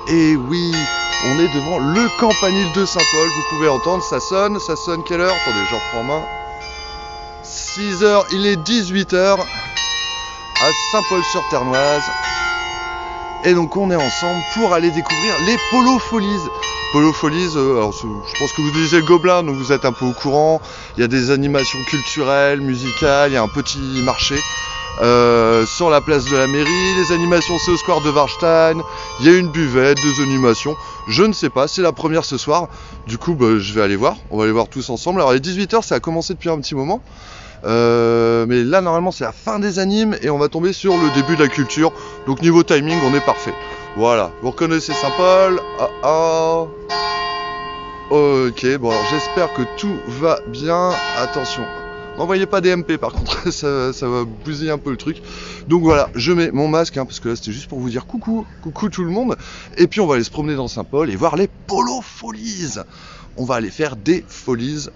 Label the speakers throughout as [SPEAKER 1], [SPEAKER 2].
[SPEAKER 1] Et oui, on est devant le campanile de Saint-Paul, vous pouvez entendre, ça sonne quelle heure? Attendez, je reprends main. 6h, il est 18h à Saint-Paul-sur-Ternoise. Et donc on est ensemble pour aller découvrir les Polo Folies. Polo Folies, alors je pense que vous lisez le Gobelin, donc vous êtes un peu au courant. Il y a des animations culturelles, musicales, il y a un petit marché sur la place de la mairie. Les animations c'est au square de Warstein. Il y a une buvette, des animations. Je ne sais pas, c'est la première ce soir. Du coup je vais aller voir, on va aller voir tous ensemble. Alors les 18h ça a commencé depuis un petit moment. Mais là normalement c'est la fin des animes et on va tomber sur le début de la culture. Donc niveau timing on est parfait. Voilà, vous reconnaissez Saint-Paul. Ok, bon alors j'espère que tout va bien. Attention, n'envoyez pas des MP par contre, ça va bousiller un peu le truc. Donc voilà, je mets mon masque, parce que là c'était juste pour vous dire coucou tout le monde. Et puis on va aller se promener dans Saint-Paul et voir les Polo Folies. On va aller faire des folies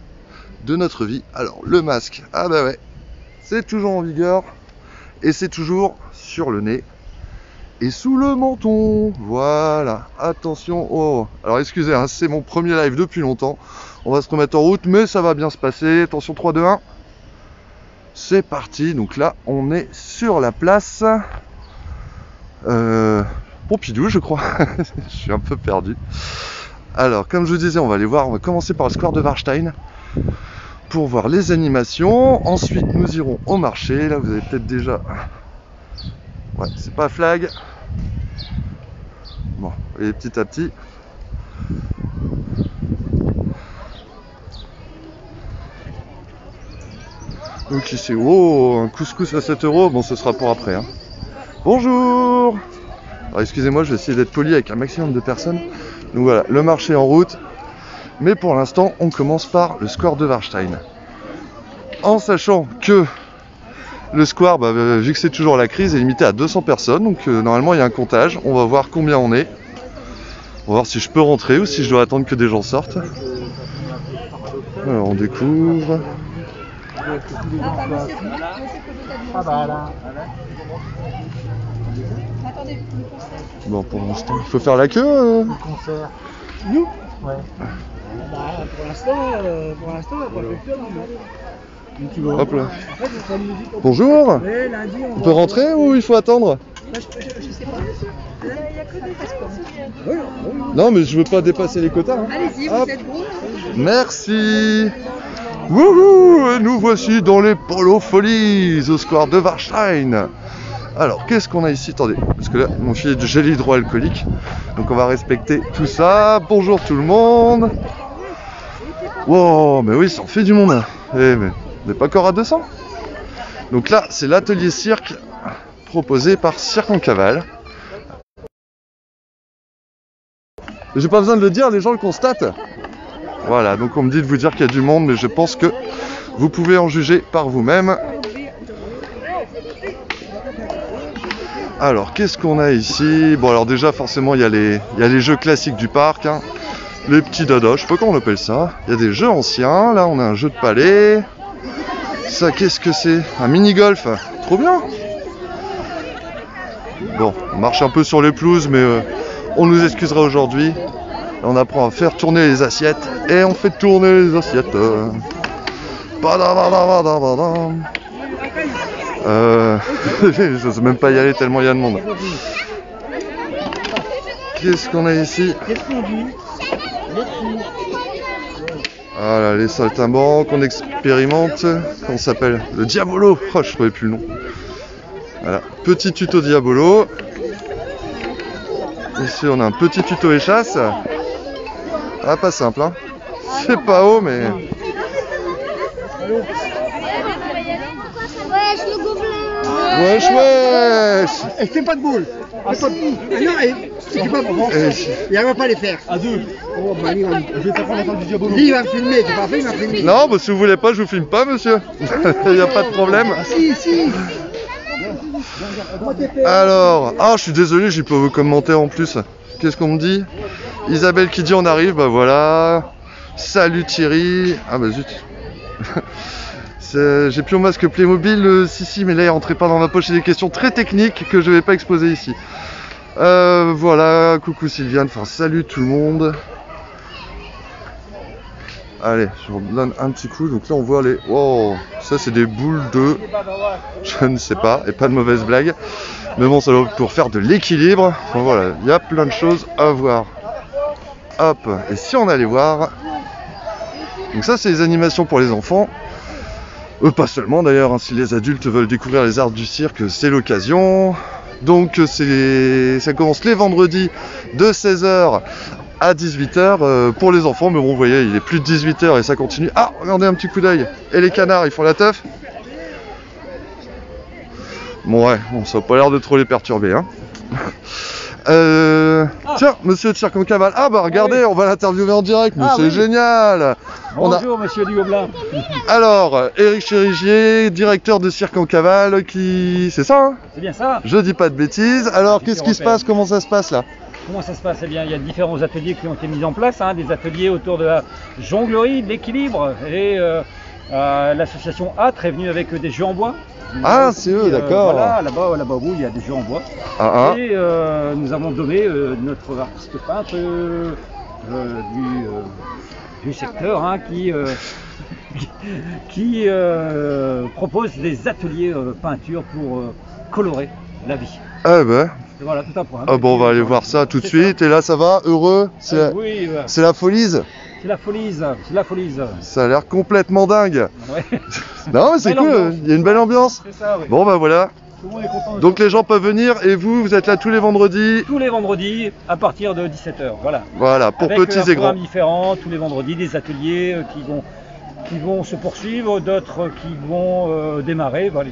[SPEAKER 1] de notre vie. Alors le masque, ah bah ouais, c'est toujours en vigueur. Et c'est toujours sur le nez. Et sous le menton, voilà, attention, oh, alors excusez, c'est mon premier live depuis longtemps, on va se remettre en route, mais ça va bien se passer, attention 3, 2, 1, c'est parti, donc là, on est sur la place Pompidou, je crois, je suis un peu perdu. Alors, comme je vous disais, on va aller voir, on va commencer par le square de Warstein, pour voir les animations, ensuite nous irons au marché, là vous avez peut-être déjà... Ouais, c'est pas flag. Bon, et petit à petit. Donc ici, oh, un couscous à 7 €. Bon, ce sera pour après. Bonjour. Alors excusez-moi, je vais essayer d'être poli avec un maximum de personnes. Donc voilà, le marché en route. Mais pour l'instant, on commence par le square de Warstein. En sachant que le square, vu que c'est toujours la crise, est limité à 200 personnes. Donc normalement, il y a un comptage. On va voir combien on est. On va voir si je peux rentrer ou si je dois attendre que des gens sortent. Alors, on découvre. Bon, pour l'instant, il faut faire la queue.
[SPEAKER 2] Le concert. Nous? Ouais. Pour l'instant, on n'a pas fait le tour.
[SPEAKER 1] Hop là. Bonjour. On peut rentrer ou il faut attendre?
[SPEAKER 2] Je sais pas. Il n'y a que des passeports.
[SPEAKER 1] Non, mais je veux pas dépasser les quotas.
[SPEAKER 2] Allez-y, vous êtes bon.
[SPEAKER 1] Merci. Wouhou. Nous voici dans les Polo Folies au square de Warstein. Alors, qu'est-ce qu'on a ici? Attendez, parce que là, mon filet de gel hydroalcoolique. Donc, on va respecter tout ça. Bonjour tout le monde. Wow, mais oui, ça en fait du monde. Mais on n'est pas encore à 200. Donc là, c'est l'atelier cirque proposé par Cirque en Cavale. J'ai pas besoin de le dire, les gens le constatent. Voilà, donc on me dit de vous dire qu'il y a du monde, mais je pense que vous pouvez en juger par vous-même. Alors, qu'est-ce qu'on a ici? Bon, alors déjà, forcément, il y a les jeux classiques du parc. Les petits dadas, je sais pas comment on appelle ça. Il y a des jeux anciens. Là, on a un jeu de palais. Ça, qu'est-ce que c'est? Un mini-golf. Trop bien. Bon, on marche un peu sur les pelouses, mais on nous excusera aujourd'hui. On apprend à faire tourner les assiettes. Et on fait tourner les assiettes. Je sais même pas y aller tellement il y a de monde. Qu'est-ce qu'on a ici? Voilà, les saltimbanques qu'on expérimente. Comment ça s'appelle? Le Diabolo. Oh, je trouvais plus le nom. Voilà, petit tuto Diabolo. Ici, on a un petit tuto échasse. Ah, pas simple, C'est pas haut, mais...
[SPEAKER 3] Wesh, le gobelin.
[SPEAKER 1] Wesh.
[SPEAKER 2] Elle fait pas de boule. Non, il va pas les faire. À deux. Oh, bah, je vais t'apprendre à faire du Diabolo. Lui, il va me filmer, tu vas pas, il va me filmer.
[SPEAKER 1] Non, bah, si vous voulez pas, je vous filme pas, monsieur. Il n'y a pas de problème.
[SPEAKER 2] Si.
[SPEAKER 1] Alors, je suis désolé, j'ai pas vos commentaires en plus. Qu'est-ce qu'on me dit? Isabelle qui dit on arrive, bah voilà. Salut Thierry. Ah bah zut. J'ai plus mon masque Playmobil, si, mais là il rentrait pas dans ma poche, c'est des questions très techniques que je vais pas exposer ici. Voilà, coucou Sylviane, enfin salut tout le monde. Allez, je vous donne un petit coup. Donc là on voit les... Wow, ça c'est des boules de... Je ne sais pas, et pas de mauvaise blague. Mais bon, ça doit pour faire de l'équilibre. Enfin, voilà, il y a plein de choses à voir. Hop, et si on allait voir... Donc ça c'est les animations pour les enfants. Pas seulement d'ailleurs, hein, si les adultes veulent découvrir les arts du cirque, c'est l'occasion. Donc ça commence les vendredis de 16h à 18h pour les enfants. Mais bon, vous voyez, il est plus de 18h et ça continue. Ah, regardez un petit coup d'œil. Et les canards, ils font la teuf. Bon ouais, bon, ça n'a pas l'air de trop les perturber, hein. Tiens, monsieur de Circoncaval. Ah bah regardez, on va l'interviewer en direct, mais c'est génial.
[SPEAKER 2] Bonjour monsieur du Gobelin.
[SPEAKER 1] Alors, Éric Chérigier, directeur de Circoncaval, qui... C'est ça, hein?
[SPEAKER 2] C'est bien ça.
[SPEAKER 1] Je dis pas de bêtises. Alors, qu'est-ce qui se passe? Comment ça se passe là?
[SPEAKER 2] Comment ça se passe? Eh bien, il y a différents ateliers qui ont été mis en place, hein, des ateliers autour de la jonglerie, de l'équilibre, et l'association ATRE est venue avec des jeux en bois.
[SPEAKER 1] Ah, c'est eux, d'accord.
[SPEAKER 2] Voilà, là-bas au bout, il y a des jeux en bois. Et nous avons donné notre artiste peintre du secteur, hein, qui propose des ateliers peinture pour colorer la vie.
[SPEAKER 1] Ah ben.
[SPEAKER 2] Voilà, tout un point.
[SPEAKER 1] Ah bon, on va aller voir ça tout de suite. Et là, ça va? Heureux?
[SPEAKER 2] Oui,
[SPEAKER 1] c'est la folise?
[SPEAKER 2] C'est la folise, c'est la folise.
[SPEAKER 1] Ça a l'air complètement dingue.
[SPEAKER 2] Ouais.
[SPEAKER 1] Non, mais c'est cool,
[SPEAKER 2] ambiance.
[SPEAKER 1] il y a une belle ambiance.
[SPEAKER 2] C'est ça, oui.
[SPEAKER 1] Bon, bah voilà.
[SPEAKER 2] Tout le monde est content.
[SPEAKER 1] Donc les gens peuvent venir et vous êtes là tous les vendredis?
[SPEAKER 2] Tous les vendredis à partir de 17h, voilà.
[SPEAKER 1] Voilà, pour
[SPEAKER 2] avec
[SPEAKER 1] petits et grands.
[SPEAKER 2] Avec différents, tous les vendredis, des ateliers qui vont se poursuivre, d'autres qui vont démarrer. Voilà.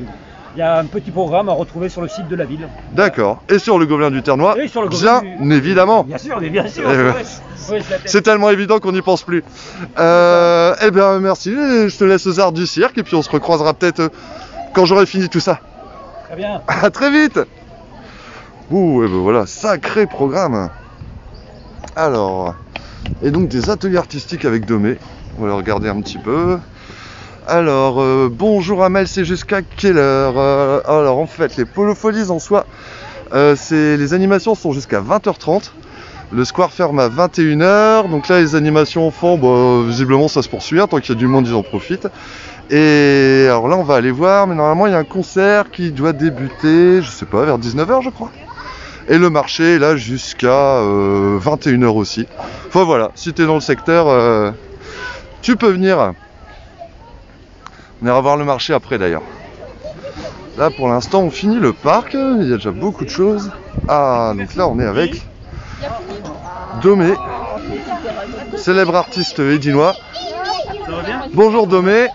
[SPEAKER 2] Il y a un petit programme à retrouver sur le site de la ville.
[SPEAKER 1] D'accord. Et sur le Gobelin du Ternois,
[SPEAKER 2] et sur le Gobelin
[SPEAKER 1] bien évidemment.
[SPEAKER 2] Bien sûr, mais bien sûr.
[SPEAKER 1] C'est tellement évident qu'on n'y pense plus. Eh bien, merci. Je te laisse aux arts du cirque et puis on se recroisera peut-être quand j'aurai fini tout ça.
[SPEAKER 2] Très bien.
[SPEAKER 1] À très vite. Ouh, et ben voilà, sacré programme. Alors, et donc des ateliers artistiques avec Domé. On va le regarder un petit peu. Alors, bonjour Amel, c'est jusqu'à quelle heure? Alors en fait, les Polofolies en soi, les animations sont jusqu'à 20h30. Le square ferme à 21h. Donc là, les animations enfants, bah, visiblement ça se poursuit. Tant qu'il y a du monde, ils en profitent. Et alors là, on va aller voir. Mais normalement, il y a un concert qui doit débuter, je sais pas, vers 19h je crois. Et le marché est là jusqu'à 21h aussi. Enfin voilà, si tu es dans le secteur, tu peux venir. On ira voir le marché après d'ailleurs. Là pour l'instant on finit le parc, il y a déjà beaucoup de choses. Ah donc là on est avec Domé, célèbre artiste édinois.
[SPEAKER 2] Ça va bien?
[SPEAKER 1] Bonjour Domé.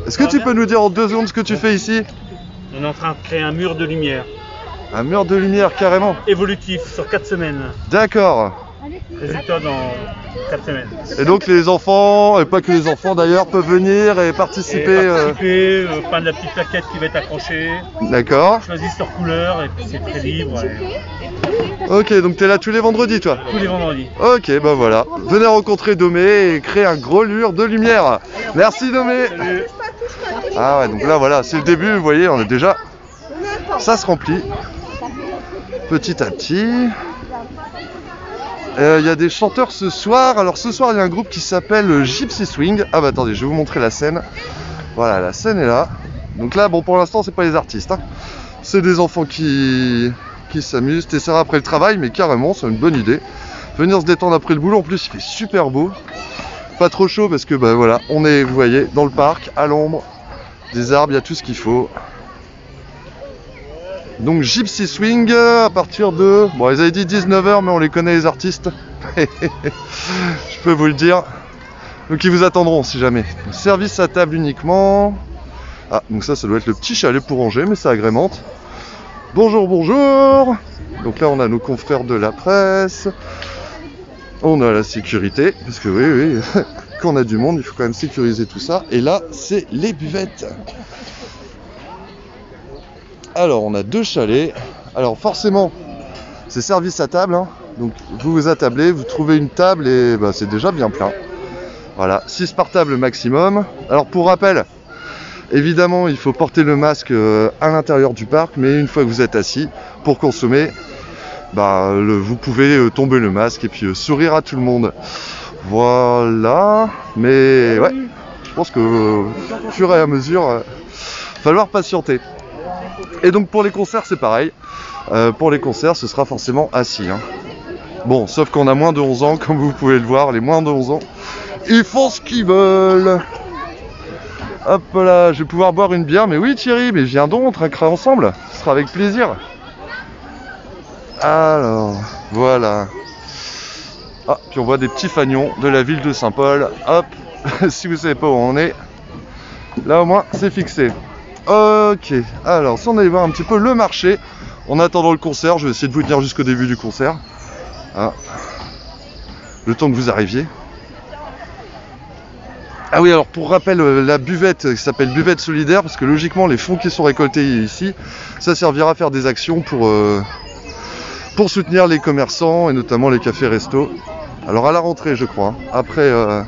[SPEAKER 1] Est-ce que tu peux nous dire en 2 secondes ce que tu fais ici?
[SPEAKER 4] On est en train de créer un mur de lumière.
[SPEAKER 1] Un mur de lumière carrément.
[SPEAKER 4] Évolutif sur 4 semaines.
[SPEAKER 1] D'accord.
[SPEAKER 4] Résultat dans 4 semaines.
[SPEAKER 1] Et donc les enfants, et pas que les enfants d'ailleurs, peuvent venir et participer.
[SPEAKER 4] Peindre la petite plaquette qui va être accrochée.
[SPEAKER 1] D'accord.
[SPEAKER 4] Choisissent leur couleur et puis c'est très libre.
[SPEAKER 1] Ok, donc t'es là tous les vendredis toi?
[SPEAKER 4] Tous les vendredis.
[SPEAKER 1] Ok, bah voilà. Venez rencontrer Domé et créer un gros mur de lumière. Merci Domé.
[SPEAKER 4] Salut.
[SPEAKER 1] Ah ouais, donc là voilà, c'est le début, vous voyez, on est déjà... Ça se remplit. Petit à petit. Il y a des chanteurs ce soir. Alors ce soir, il y a un groupe qui s'appelle Gypsy Swing. Ah bah attendez, je vais vous montrer la scène. Voilà, la scène est là. Donc là, bon, pour l'instant, c'est pas les artistes, hein. C'est des enfants qui s'amusent. Et ça après le travail, mais carrément, c'est une bonne idée. Venir se détendre après le boulot. En plus, il fait super beau. Pas trop chaud parce que, bah voilà, on est, vous voyez, dans le parc, à l'ombre, des arbres, il y a tout ce qu'il faut. Donc Gypsy Swing à partir de... Bon, ils avaient dit 19h, mais on les connaît les artistes. Je peux vous le dire. Donc ils vous attendront si jamais. Service à table uniquement. Ah, donc ça doit être le petit chalet pour ranger, mais ça agrémente. Bonjour, bonjour. Donc là, on a nos confrères de la presse. On a la sécurité, parce que oui, quand on a du monde, il faut quand même sécuriser tout ça. Et là, c'est les buvettes. Alors, on a 2 chalets. Alors, forcément, c'est service à table, hein. Donc, vous vous attablez, vous trouvez une table et bah, c'est déjà bien plein. Voilà, 6 par table maximum. Alors, pour rappel, évidemment, il faut porter le masque à l'intérieur du parc, mais une fois que vous êtes assis, pour consommer, vous pouvez tomber le masque et puis sourire à tout le monde. Voilà, mais ouais, je pense que au fur et à mesure, va falloir patienter. Et donc pour les concerts, c'est pareil. Pour les concerts, ce sera forcément assis. Hein. Bon, sauf qu'on a moins de 11 ans, comme vous pouvez le voir, les moins de 11 ans, ils font ce qu'ils veulent. Hop là, je vais pouvoir boire une bière, mais oui Thierry, mais viens donc, on trinquera ensemble, ce sera avec plaisir. Alors, voilà. Ah, puis on voit des petits fanions de la ville de Saint-Paul. Hop, si vous savez pas où on est, là au moins c'est fixé. Ok, alors si on allait voir un petit peu le marché, en attendant le concert, je vais essayer de vous tenir jusqu'au début du concert. Ah. Le temps que vous arriviez. Ah oui, alors pour rappel, la buvette qui s'appelle buvette solidaire, parce que logiquement les fonds qui sont récoltés ici, ça servira à faire des actions pour soutenir les commerçants et notamment les cafés-restos. Alors à la rentrée, je crois, hein,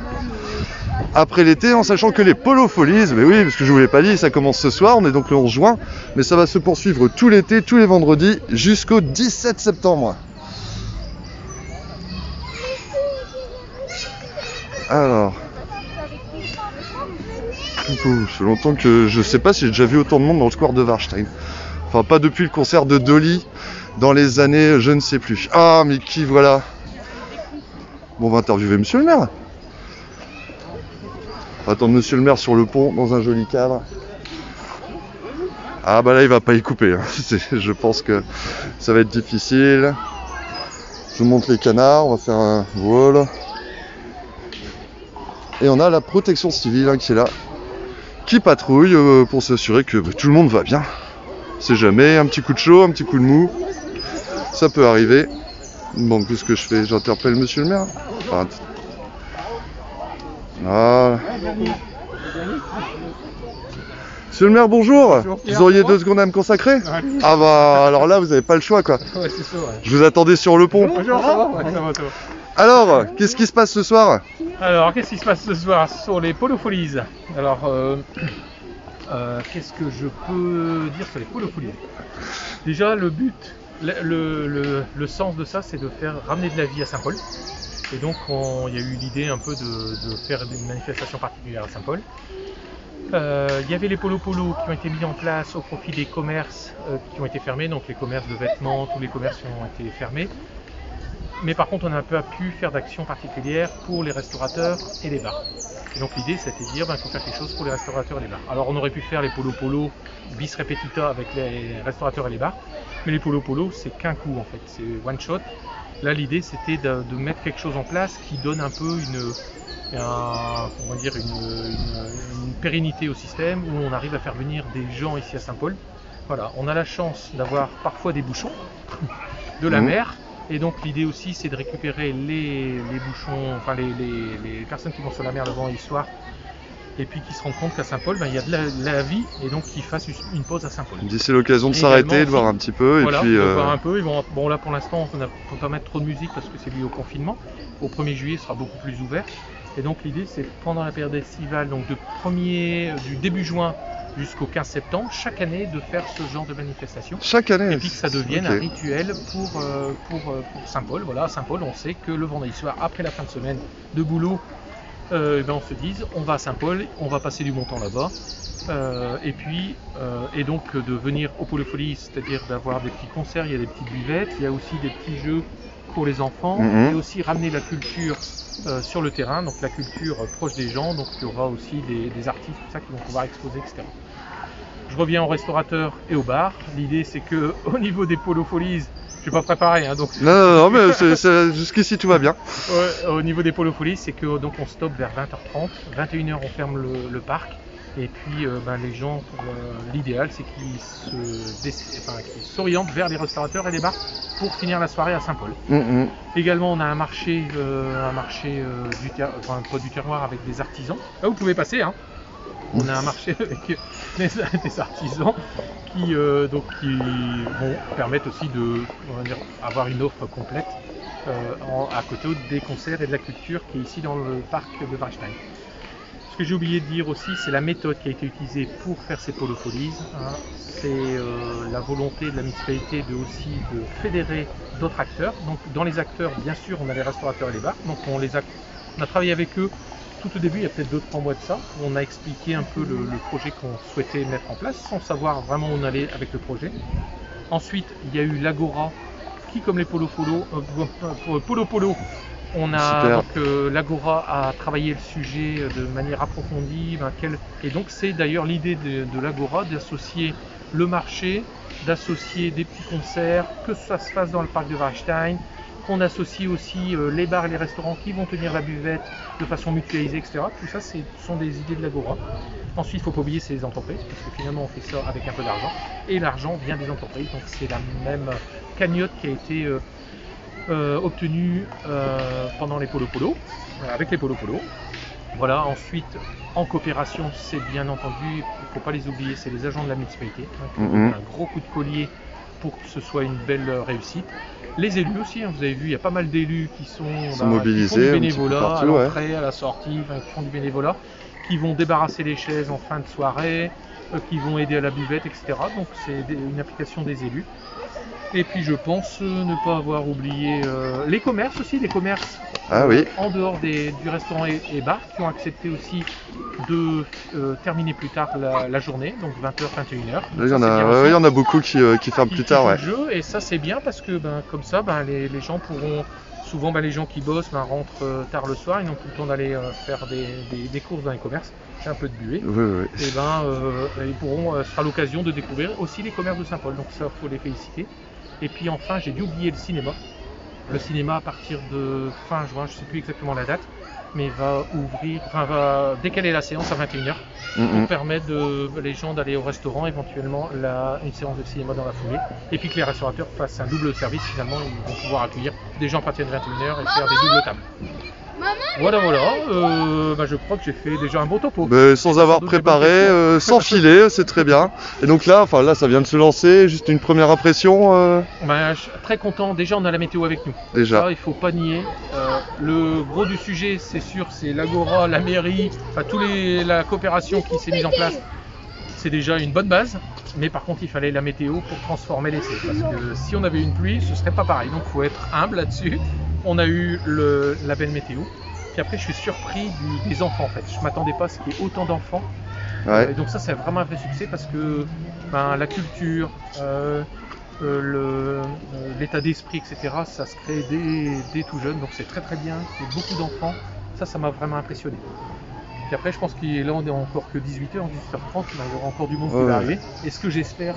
[SPEAKER 1] après l'été, en sachant que les Polo Folies, mais oui, parce que je vous l'ai pas dit, ça commence ce soir, on est donc le 11 juin, mais ça va se poursuivre tout l'été, tous les vendredis, jusqu'au 17 septembre. Alors, ça fait longtemps que je sais pas si j'ai déjà vu autant de monde dans le square de Warstein. Enfin, pas depuis le concert de Dolly, dans les années, je ne sais plus. Ah, mais qui voilà. Bon, on va interviewer monsieur le maire. On va attendre monsieur le maire sur le pont, dans un joli cadre. Ah bah là, il va pas y couper. Hein. Je pense que ça va être difficile. Je vous montre les canards, on va faire un... Voilà. Et on a la protection civile hein, qui est là, qui patrouille pour s'assurer que tout le monde va bien. C'est jamais un petit coup de chaud, un petit coup de mou, ça peut arriver. Bon, qu'est-ce que je fais? J'interpelle monsieur le maire. Enfin, voilà. Monsieur le maire, bonjour. Vous auriez 2 secondes à me consacrer? Ah bah alors là, vous n'avez pas le choix quoi.
[SPEAKER 5] Ouais, c'est ça, ouais.
[SPEAKER 1] Je vous attendais sur le pont.
[SPEAKER 5] Bonjour, ça va? Ouais, ça va, ça va.
[SPEAKER 1] Alors, qu'est-ce qui se passe ce soir?
[SPEAKER 5] Alors, qu'est-ce qui se passe ce soir sur les Polo Folies? Alors, qu'est-ce que je peux dire sur les Polo Folies? Déjà, le but, le sens de ça, c'est de faire ramener de la vie à Saint-Paul. Et donc, il y a eu l'idée un peu de faire une manifestation particulière à Saint-Paul. Il y avait les Polo qui ont été mis en place au profit des commerces qui ont été fermés, donc les commerces de vêtements, tous les commerces qui ont été fermés. Mais par contre, on n'a pas pu faire d'action particulière pour les restaurateurs et les bars. Et donc l'idée, c'était de dire qu'il faut faire quelque chose pour les restaurateurs et les bars. Alors on aurait pu faire les Polo bis repetita avec les restaurateurs et les bars, mais les Polo c'est qu'un coup en fait, c'est one shot. Là, l'idée, c'était de mettre quelque chose en place qui donne un peu une pérennité au système, où on arrive à faire venir des gens ici à Saint-Paul. Voilà, on a la chance d'avoir parfois des bouchons de la mer. Et donc l'idée aussi c'est de récupérer les bouchons, enfin les personnes qui vont sur la mer le vendredi soir et puis qui se rendent compte qu'à Saint-Paul il y a de la vie et donc qu'ils fassent une pause à Saint-Paul.
[SPEAKER 1] C'est l'occasion de s'arrêter, de voir un petit peu
[SPEAKER 5] voilà,
[SPEAKER 1] et puis...
[SPEAKER 5] voir un peu. Bon là pour l'instant on ne peut pas mettre trop de musique parce que c'est lié au confinement. Au 1er juillet ce sera beaucoup plus ouvert. Et donc l'idée c'est pendant la période estivale, donc du début juin jusqu'au 15 septembre, chaque année de faire ce genre de manifestation.
[SPEAKER 1] Chaque année.
[SPEAKER 5] Et puis que ça devienne un rituel pour Saint-Paul. Voilà, à Saint-Paul, on sait que le vendredi soir, après la fin de semaine de boulot, on se dise, on va à Saint-Paul, on va passer du bon temps là-bas. Et donc de venir au Polo Folies, c'est-à-dire d'avoir des petits concerts, il y a des petites buvettes, il y a aussi des petits jeux pour les enfants, et aussi ramener la culture sur le terrain, donc la culture proche des gens, donc il y aura aussi des artistes, tout ça, qui vont pouvoir exposer, etc. Je reviens aux restaurateurs et aux bars. L'idée c'est que au niveau des Polo Folies, je vais pas préparer, hein, donc.
[SPEAKER 1] Non, mais jusqu'ici tout va bien.
[SPEAKER 5] Au niveau des Polo Folies, c'est que donc on stoppe vers 20h30, 21h on ferme le parc. Et puis les gens, l'idéal c'est qu'ils s'orientent vers les restaurateurs et les bars pour finir la soirée à Saint-Paul. Également on a un marché du terroir avec des artisans. Là vous pouvez passer, hein. On a un marché avec des artisans qui vont permettre aussi avoir une offre complète à côté des concerts et de la culture qui est ici dans le parc de Warstein. Ce que j'ai oublié de dire aussi, c'est la méthode qui a été utilisée pour faire ces Polo Folies. Hein. C'est la volonté de la municipalité de fédérer d'autres acteurs. Donc dans les acteurs, bien sûr, on a les restaurateurs et les bars. Donc on a travaillé avec eux tout au début, il y a peut-être 2-3 mois de ça. On a expliqué un peu le projet qu'on souhaitait mettre en place, sans savoir vraiment où on allait avec le projet. Ensuite, il y a eu l'Agora, qui comme les Polo Polo, on a donc l'Agora a travaillé le sujet de manière approfondie. Et donc c'est d'ailleurs l'idée de l'Agora d'associer le marché, d'associer des petits concerts, que ça se fasse dans le parc de Warstein, qu'on associe aussi les bars et les restaurants qui vont tenir la buvette de façon mutualisée, etc. Tout ça, ce sont des idées de l'Agora. Ensuite, il ne faut pas oublier, c'est les entreprises, parce que finalement, on fait ça avec un peu d'argent. Et l'argent vient des entreprises, donc c'est la même cagnotte qui a été obtenue pendant les Polo Polo, avec les Polo Polo. Voilà, ensuite, en coopération, c'est bien entendu, il ne faut pas les oublier, c'est les agents de la municipalité, qui ont donné un gros coup de collier pour que ce soit une belle réussite. Les élus aussi, hein, vous avez vu, il y a pas mal d'élus qui sont mobilisés, qui font du bénévolat à l'entrée, à la sortie, qui font du bénévolat, qui vont débarrasser les chaises en fin de soirée, qui vont aider à la buvette, etc. Donc c'est une application des élus. Et puis je pense ne pas avoir oublié les commerces aussi, les commerces en dehors du restaurant et bar, qui ont accepté aussi de terminer plus tard la journée, donc 20h, 21h.
[SPEAKER 1] Il y en a beaucoup qui ferment plus tard.
[SPEAKER 5] Le jeu, et ça c'est bien parce que comme ça, les gens pourront, souvent les gens qui bossent rentrent tard le soir, ils n'ont plus le temps d'aller faire des courses dans les commerces, j'ai un peu de buée. Et ils pourront, ce sera l'occasion de découvrir aussi les commerces de Saint-Paul, donc ça faut les féliciter. Et puis enfin, j'ai dû oublier le cinéma. Le cinéma à partir de fin juin, je ne sais plus exactement la date, mais va décaler la séance à 21h pour permettre les gens d'aller au restaurant, éventuellement une séance de cinéma dans la foulée, et puis que les restaurateurs fassent un double service, finalement ils vont pouvoir accueillir des gens à partir de 21h et faire des doubles tables. Voilà, je crois que j'ai fait déjà un beau topo.
[SPEAKER 1] Sans avoir préparé, sans filer, c'est très bien. Et donc là, ça vient de se lancer, juste une première impression.
[SPEAKER 5] Je suis très content, déjà on a la météo avec nous.
[SPEAKER 1] Déjà.
[SPEAKER 5] Ça, il ne faut pas nier. Le gros du sujet, c'est sûr, c'est l'Agora, la mairie, la coopération qui s'est mise en place. C'est déjà une bonne base, mais par contre il fallait la météo pour transformer l'essai. Parce que si on avait une pluie, ce serait pas pareil. Donc il faut être humble là-dessus. On a eu la belle météo. Puis après, je suis surpris des enfants en fait. Je ne m'attendais pas à ce qu'il y ait autant d'enfants. Et donc ça, c'est vraiment un vrai succès parce que la culture, l'état d'esprit, etc., ça se crée dès tout jeune. Donc c'est très très bien. Il y a beaucoup d'enfants. Ça m'a vraiment impressionné. Puis après, je pense qu'il est là, on n'est encore que 18h, 18h30. Il y aura encore du monde qui va arriver. Et ce que j'espère,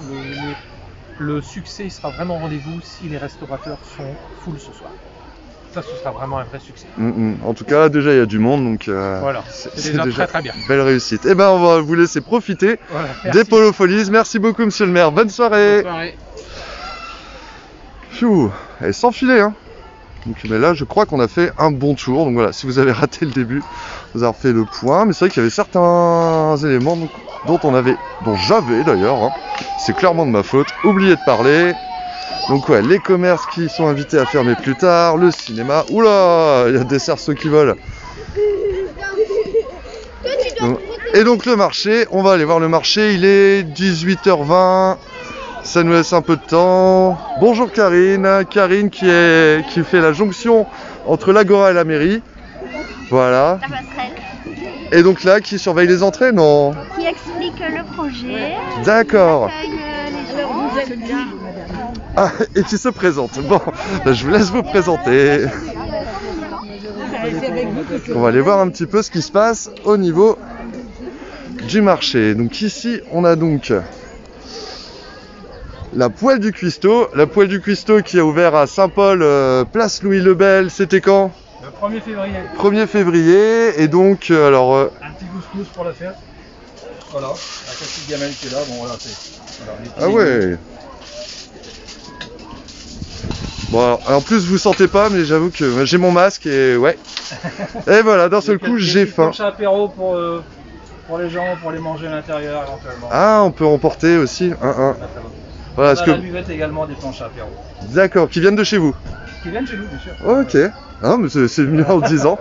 [SPEAKER 5] le succès sera vraiment au rendez-vous si les restaurateurs sont full ce soir. Ça, ce sera vraiment un vrai succès.
[SPEAKER 1] En tout cas, déjà, il y a du monde, donc
[SPEAKER 5] voilà, c'est déjà très très bien.
[SPEAKER 1] Belle réussite. On va vous laisser profiter des Polo Folies. Merci beaucoup, monsieur le maire. Bonne soirée.
[SPEAKER 5] Bonne soirée.
[SPEAKER 1] Pfiou, elle est sans filet, hein. Mais là, je crois qu'on a fait un bon tour. Donc voilà, si vous avez raté le début, vous avez refait le point. Mais c'est vrai qu'il y avait certains éléments dont j'avais d'ailleurs, c'est clairement de ma faute, oublié de parler. Donc les commerces qui sont invités à fermer plus tard, le cinéma, oula, il y a des cerceaux qui volent. Et donc le marché, on va aller voir le marché, il est 18h20, ça nous laisse un peu de temps. Bonjour Karine qui fait la jonction entre l'Agora et la mairie. Voilà.
[SPEAKER 3] La passerelle.
[SPEAKER 1] Et donc là, qui surveille les entrées, non?
[SPEAKER 3] Qui explique le projet.
[SPEAKER 1] D'accord.
[SPEAKER 3] Les gens.
[SPEAKER 1] Et qui se présente. Bon, je vous laisse vous présenter. On va aller voir un petit peu ce qui se passe au niveau du marché. Donc ici, on a donc la Poêle du Cuistot. La Poêle du Cuistot qui a ouvert à Saint-Paul, place Louis le Bel. C'était quand?
[SPEAKER 2] Le 1er février.
[SPEAKER 1] 1er février. Et donc,
[SPEAKER 2] un petit couscous pour la fête. Voilà, la petite gamelle qui est là. Bon, voilà,
[SPEAKER 1] ah ouais. Bon, en plus vous sentez pas, mais j'avoue que j'ai mon masque et ouais. Et voilà, d'un seul coup j'ai faim.
[SPEAKER 2] Un apéro pour les gens, pour les manger à l'intérieur éventuellement.
[SPEAKER 1] Ah, on peut emporter aussi. Voilà,
[SPEAKER 2] on a la buvette également des planches à apéro.
[SPEAKER 1] D'accord, qui viennent de chez vous.
[SPEAKER 2] Qui viennent chez nous, bien sûr.
[SPEAKER 1] Ok. Mais c'est mieux en le disant.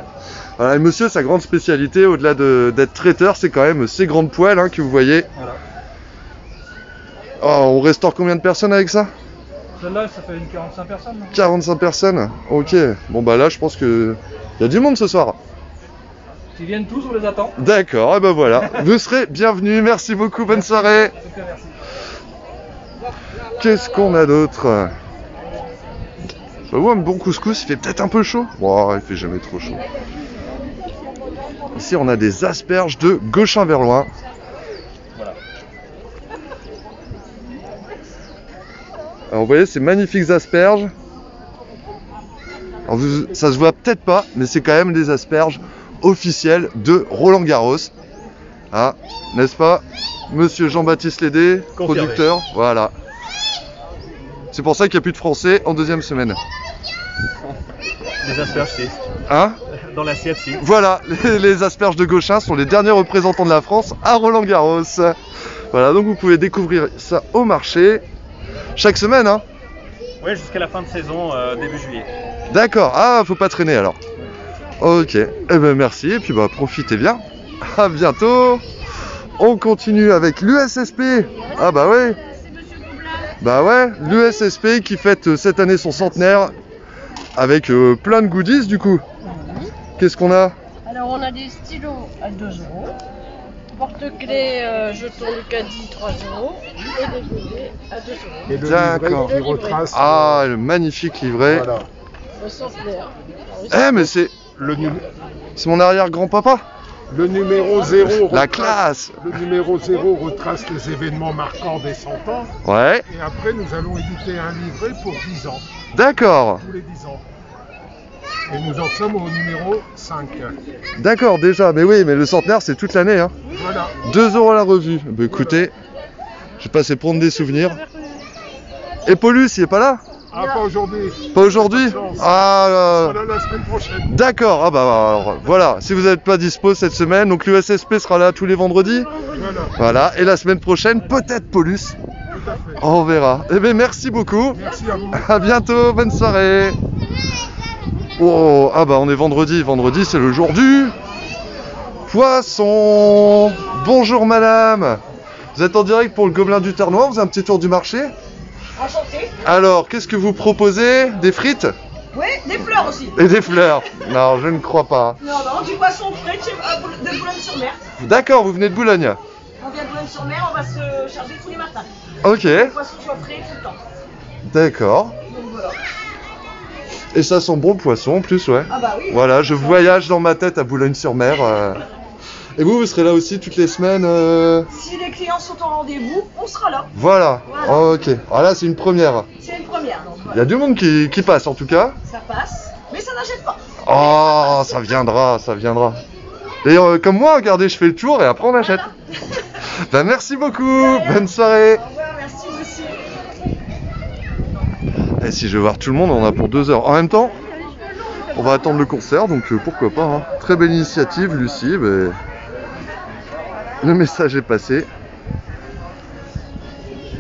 [SPEAKER 1] Voilà, et monsieur, sa grande spécialité, au-delà d'être traiteur, c'est quand même ces grandes poêles hein, que vous voyez.
[SPEAKER 2] Voilà.
[SPEAKER 1] Oh, on restaure combien de personnes avec ça?
[SPEAKER 2] Celle-là, ça fait une 45 personnes.
[SPEAKER 1] 45 personnes. Ok. Bon bah là, je pense que il y a du monde ce soir.
[SPEAKER 2] Ils viennent tous, on les attend.
[SPEAKER 1] D'accord, et ben voilà. Vous serez bienvenus. Merci beaucoup, bonne soirée.
[SPEAKER 2] Super, merci.
[SPEAKER 1] Qu'est-ce qu'on a d'autre? Bah ouais, un bon couscous, il fait peut-être un peu chaud. Wow, il fait jamais trop chaud. Ici, on a des asperges de Gauchin-Verloin.
[SPEAKER 2] Voilà.
[SPEAKER 1] Alors vous voyez ces magnifiques asperges. Alors, ça se voit peut-être pas, mais c'est quand même des asperges officielles de Roland Garros. Ah, n'est-ce pas, monsieur Jean-Baptiste Lédé,
[SPEAKER 4] Confirmé.
[SPEAKER 1] producteur? Voilà. C'est pour ça qu'il n'y a plus de français en deuxième semaine.
[SPEAKER 4] Les asperges, si.
[SPEAKER 1] Hein?
[SPEAKER 4] Dans l'assiette, si.
[SPEAKER 1] Voilà, les asperges de Gauchin sont les derniers représentants de la France à Roland Garros. Voilà, donc vous pouvez découvrir ça au marché chaque semaine, hein?
[SPEAKER 4] Ouais, jusqu'à la fin de saison, début juillet.
[SPEAKER 1] D'accord, ah, faut pas traîner alors. Ok, eh ben merci, et puis bah profitez bien. À bientôt. On continue avec l'USSP. Ah bah ouais. Bah ouais, l'USSP qui fête cette année son centenaire avec plein de goodies du coup. Qu'est-ce qu'on a?
[SPEAKER 6] Alors on a des stylos à 2 €, porte-clés jetons de caddie 3 € et des goodies à 2 €.
[SPEAKER 7] Et le
[SPEAKER 1] D'accord.
[SPEAKER 7] livret qui retrace
[SPEAKER 1] Ah, le magnifique livret.
[SPEAKER 7] voilà.
[SPEAKER 6] Le centenaire.
[SPEAKER 1] Eh mais c'est mon arrière-grand-papa.
[SPEAKER 7] Le numéro 0
[SPEAKER 1] La classe.
[SPEAKER 7] Le numéro 0 retrace les événements marquants des 100 ans.
[SPEAKER 1] Ouais,
[SPEAKER 7] Et après, nous allons éditer un livret pour 10 ans,
[SPEAKER 1] d'accord.
[SPEAKER 7] tous les 10 ans. Et nous en sommes au numéro 5.
[SPEAKER 1] D'accord déjà, mais oui, mais le centenaire c'est toute l'année hein.
[SPEAKER 7] Voilà.
[SPEAKER 1] 2 € la revue. Bah écoutez, je vais passer prendre des souvenirs. Et Paulus, il est pas là?
[SPEAKER 7] Ah, pas aujourd'hui.
[SPEAKER 1] Pas aujourd'hui? Ah,
[SPEAKER 7] Voilà la semaine prochaine.
[SPEAKER 1] d'accord, ah bah alors, voilà, si vous n'êtes pas dispo cette semaine, donc l'USSP sera là tous les vendredis.
[SPEAKER 7] Voilà,
[SPEAKER 1] Voilà, et la semaine prochaine, peut-être Paulus.
[SPEAKER 7] tout à fait.
[SPEAKER 1] On verra. Eh bien merci beaucoup.
[SPEAKER 7] Merci à vous.
[SPEAKER 1] À bientôt, bonne soirée. Oh, ah bah on est vendredi, vendredi c'est le jour du poisson. Bonjour madame. Vous êtes en direct pour le Gobelin du Ternois, vous avez un petit tour du marché?
[SPEAKER 8] Enchanté.
[SPEAKER 1] Alors, qu'est-ce que vous proposez? Des frites?
[SPEAKER 8] Oui, des fleurs aussi.
[SPEAKER 1] Et des fleurs? Non, je ne crois pas.
[SPEAKER 8] Non, non, du poisson frais de Boulogne-sur-Mer.
[SPEAKER 1] D'accord, vous venez de Boulogne.
[SPEAKER 8] On vient de Boulogne-sur-Mer, on va se charger tous les matins.
[SPEAKER 1] Ok,
[SPEAKER 8] Que le poisson soit frais tout le temps.
[SPEAKER 1] d'accord.
[SPEAKER 8] Donc voilà.
[SPEAKER 1] Et ça sent bon le poisson en plus, ouais.
[SPEAKER 8] Ah bah oui.
[SPEAKER 1] Voilà, je voyage dans ma tête à Boulogne-sur-Mer. Et vous serez là aussi toutes les semaines
[SPEAKER 8] Si les clients sont en rendez-vous, on sera là.
[SPEAKER 1] Voilà.
[SPEAKER 8] Voilà.
[SPEAKER 1] Ok. Alors là, c'est une première.
[SPEAKER 8] C'est une première. Donc
[SPEAKER 1] Il y
[SPEAKER 8] voilà.
[SPEAKER 1] a du monde qui passe en tout cas.
[SPEAKER 8] Ça passe, mais ça n'achète pas.
[SPEAKER 1] Oh, ça viendra, ça viendra. Et comme moi, regardez, je fais le tour et après on achète. Bah merci beaucoup, bonne soirée.
[SPEAKER 8] Au revoir, merci vous aussi.
[SPEAKER 1] Et si je veux voir tout le monde, on en a pour 2 heures. En même temps, on va attendre le concert, donc pourquoi pas. Hein. Très belle initiative, Lucie. Mais... le message est passé.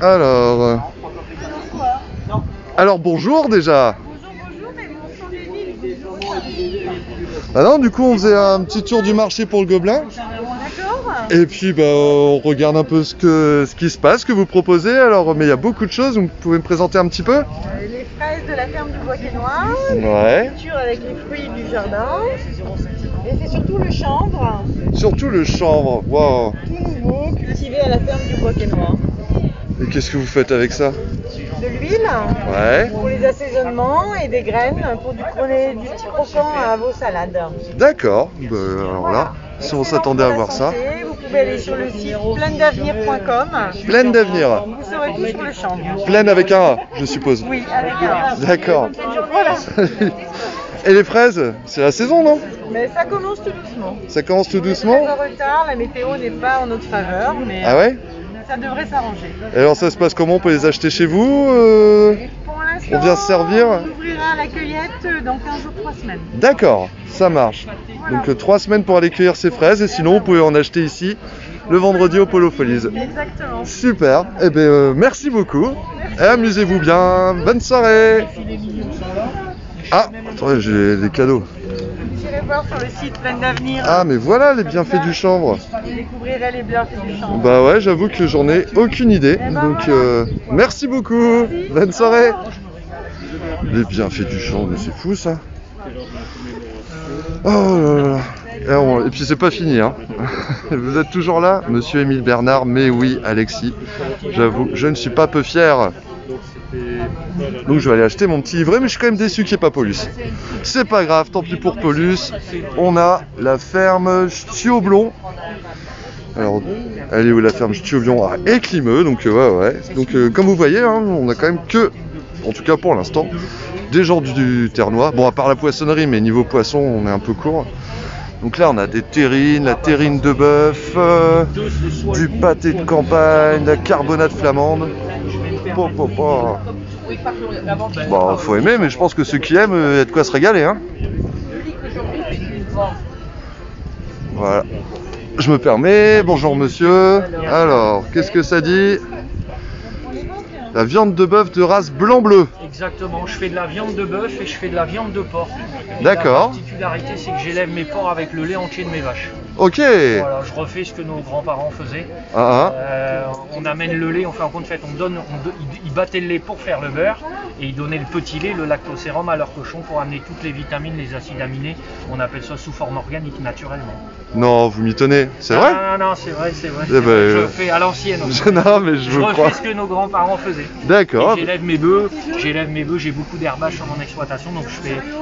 [SPEAKER 1] Alors... alors bonjour déjà. Ah non, du coup on faisait un petit tour du marché pour le Gobelin. Et puis bah, on regarde un peu ce qui se passe, ce que vous proposez. Alors, mais il y a beaucoup de choses, vous pouvez me présenter un petit peu?
[SPEAKER 6] Les fraises de la ferme du Bois-Quesnois,
[SPEAKER 1] Ouais.
[SPEAKER 6] culture avec les fruits du jardin, et c'est surtout le chanvre,
[SPEAKER 1] Surtout le chanvre. Wow.
[SPEAKER 6] tout nouveau, cultivé à la ferme du Bois-Quesnois.
[SPEAKER 1] Et qu'est-ce que vous faites avec ça?
[SPEAKER 6] De l'huile
[SPEAKER 1] Ouais.
[SPEAKER 6] pour les assaisonnements et des graines pour du petit croquant à vos salades.
[SPEAKER 1] D'accord. Bah, alors là, si on s'attendait à voir ça.
[SPEAKER 6] Vous pouvez aller sur le site pleinavenir.com.
[SPEAKER 1] Pleine d'avenir.
[SPEAKER 6] Vous saurez tout sur le chanvre.
[SPEAKER 1] Pleine avec un A, je suppose.
[SPEAKER 6] Oui, avec un.
[SPEAKER 1] D'accord.
[SPEAKER 6] Voilà.
[SPEAKER 1] Et les fraises, c'est la saison, non?
[SPEAKER 6] Mais ça commence tout doucement.
[SPEAKER 1] Ça commence tout
[SPEAKER 6] On est
[SPEAKER 1] doucement?
[SPEAKER 6] en retard, la météo n'est pas en notre faveur, mais
[SPEAKER 1] Ah ouais?
[SPEAKER 6] ça devrait s'arranger.
[SPEAKER 1] Et alors ça se passe comment? On peut les acheter chez vous
[SPEAKER 6] Pour l'instant,
[SPEAKER 1] On vient se servir?
[SPEAKER 6] on ouvrira la cueillette dans 15 jours, 3 semaines.
[SPEAKER 1] D'accord, ça marche. Donc 3 semaines pour aller cueillir ces fraises, et sinon vous pouvez en acheter ici le vendredi au Polo Folies.
[SPEAKER 6] Exactement.
[SPEAKER 1] Super, et bien merci beaucoup, et amusez-vous bien, bonne soirée. Ah, attendez, j'ai des cadeaux.
[SPEAKER 6] irez voir sur le site Plein d'Avenir.
[SPEAKER 1] Ah, mais voilà les bienfaits du chanvre.
[SPEAKER 6] Vous découvrirez les bienfaits du chanvre.
[SPEAKER 1] Bah ouais, j'avoue que j'en ai aucune idée. Donc merci beaucoup. Bonne soirée. Les bienfaits du chanvre, mais c'est fou ça. Oh là là. Et puis c'est pas fini, hein. Vous êtes toujours là, monsieur Émile Bernard, mais oui, Alexis. J'avoue, je ne suis pas peu fier. Donc je vais aller acheter mon petit livret, mais je suis quand même déçu qu'il n'y ait pas Paulus. C'est pas grave, tant pis pour Paulus. On a la ferme Stioblon. Alors, elle est où la ferme Stioblon? À Éclimeux, donc ouais. Donc comme vous voyez, hein, on a quand même que, en tout cas pour l'instant, des gens du Ternois. Bon, à part la poissonnerie, mais niveau poisson, on est un peu court. Donc là, on a des terrines, la terrine de bœuf, du pâté de campagne, la carbonate flamande. Bon, faut aimer, mais je pense que ceux qui aiment, il y a de quoi se régaler, hein. Voilà. Je me permets, bonjour monsieur. Alors, qu'est-ce que ça dit? La viande de bœuf de race blanc-bleu.
[SPEAKER 5] Exactement, je fais de la viande de bœuf et je fais de la viande de porc.
[SPEAKER 1] D'accord.
[SPEAKER 5] La particularité, c'est que j'élève mes porcs avec le lait entier de mes vaches.
[SPEAKER 1] Ok.
[SPEAKER 5] Voilà, je refais ce que nos grands-parents faisaient. On amène le lait, on fait en fait, ils battaient le lait pour faire le beurre et ils donnaient le petit lait, le lactosérum à leur cochon pour amener toutes les vitamines, les acides aminés. On appelle ça sous forme organique naturellement.
[SPEAKER 1] Non, vous m'y tenez, c'est vrai?
[SPEAKER 5] Non, c'est vrai.
[SPEAKER 1] Eh ben,
[SPEAKER 5] je fais à l'ancienne.
[SPEAKER 1] Non, mais je
[SPEAKER 5] refais
[SPEAKER 1] crois.
[SPEAKER 5] ce que nos grands-parents faisaient.
[SPEAKER 1] D'accord.
[SPEAKER 5] J'élève mes bœufs, j'ai beaucoup d'herbage sur mon exploitation, donc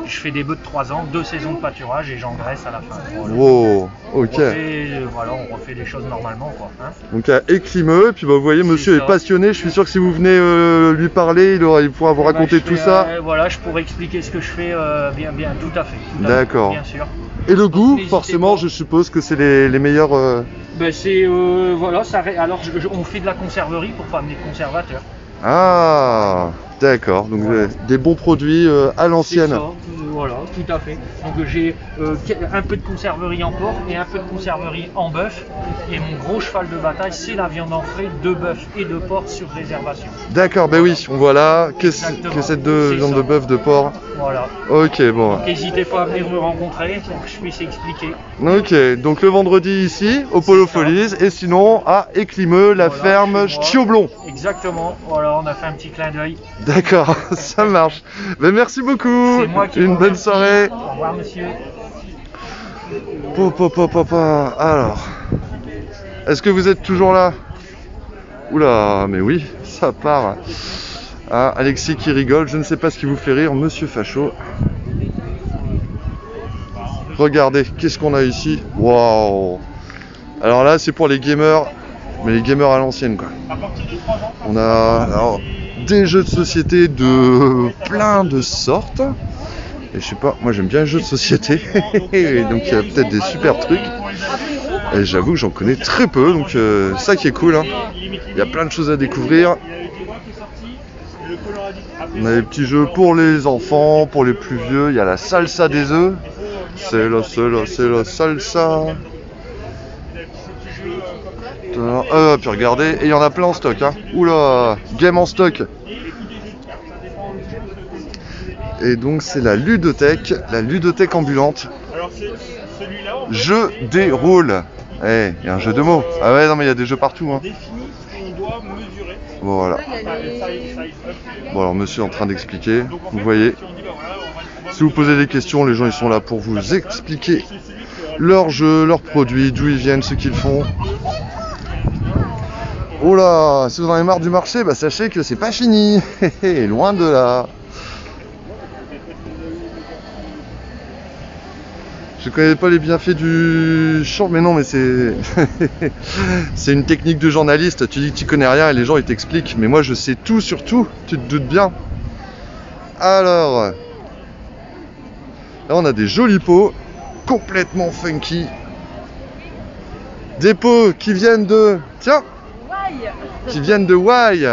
[SPEAKER 5] je fais des bœufs de 3 ans, 2 saisons de pâturage et j'engraisse à la fin. Voilà.
[SPEAKER 1] Wow, ok.
[SPEAKER 5] On refait les choses normalement, quoi. Hein.
[SPEAKER 1] Donc à Éclimeux, et puis vous voyez, monsieur est passionné, je suis sûr que si vous venez lui parler, il pourra vous raconter tout ça.
[SPEAKER 5] Voilà, je pourrais expliquer ce que je fais bien, tout à fait.
[SPEAKER 1] D'accord.
[SPEAKER 5] Bien sûr.
[SPEAKER 1] Et le goût, forcément, je suppose que c'est les meilleurs...
[SPEAKER 5] Alors on fait de la conserverie pour pas amener de conservateur.
[SPEAKER 1] Ah, d'accord, donc
[SPEAKER 5] voilà.
[SPEAKER 1] Des bons produits à l'ancienne.
[SPEAKER 5] Voilà, tout à fait. Donc j'ai un peu de conserverie en porc et un peu de conserverie en bœuf. Et mon gros cheval de bataille, c'est la viande en frais de bœuf et de porc sur réservation.
[SPEAKER 1] D'accord, ben oui, on voit là que cette viande de bœuf, de porc.
[SPEAKER 5] Voilà.
[SPEAKER 1] Ok, bon.
[SPEAKER 5] N'hésitez pas à venir me rencontrer pour que je puisse expliquer.
[SPEAKER 1] Ok, donc le vendredi ici, au Polo Folies, et sinon à Éclimeux, la ferme Stioblon.
[SPEAKER 5] Exactement, voilà, on a fait un petit clin d'œil.
[SPEAKER 1] D'accord, ça marche. Ben, merci beaucoup.
[SPEAKER 5] C'est moi qui
[SPEAKER 1] Une bonne soirée.
[SPEAKER 5] Au revoir monsieur.
[SPEAKER 1] Alors, est-ce que vous êtes toujours là? Oula, mais oui, ça part. Ah, Alexis qui rigole, je ne sais pas ce qui vous fait rire, monsieur Facho. Regardez, qu'est-ce qu'on a ici? Waouh! Alors là, c'est pour les gamers, mais les gamers à l'ancienne, quoi. On a des jeux de société de plein de sortes. Et je sais pas, moi j'aime bien les jeux de société. Et donc il y a peut-être des super trucs. Et j'avoue que j'en connais très peu, donc ça qui est cool, hein. Il y a plein de choses à découvrir. On a des petits jeux pour les enfants, pour les plus vieux. Il y a la salsa des œufs. C'est la salsa. Puis regardez, et il y en a plein en stock, hein. Oula, game en stock. Et donc c'est la ludothèque ambulante. Je déroule. Eh, il y a un jeu de mots. Ah ouais, non mais il y a des jeux partout, hein. Voilà. Bon alors monsieur est en train d'expliquer, vous voyez. Si vous posez des questions, les gens ils sont là pour vous expliquer leurs jeux, leurs produits, d'où ils viennent, ce qu'ils font. Oh là, si vous en avez marre du marché, bah sachez que c'est pas fini. Loin de là. Je connais pas les bienfaits du champ, mais non, mais c'est c'est une technique de journaliste. Tu dis que tu connais rien et les gens ils t'expliquent, mais moi je sais tout sur tout, tu te doutes bien. Alors, là on a des jolis pots, complètement funky. Des pots qui viennent de... Tiens, qui viennent de Wai.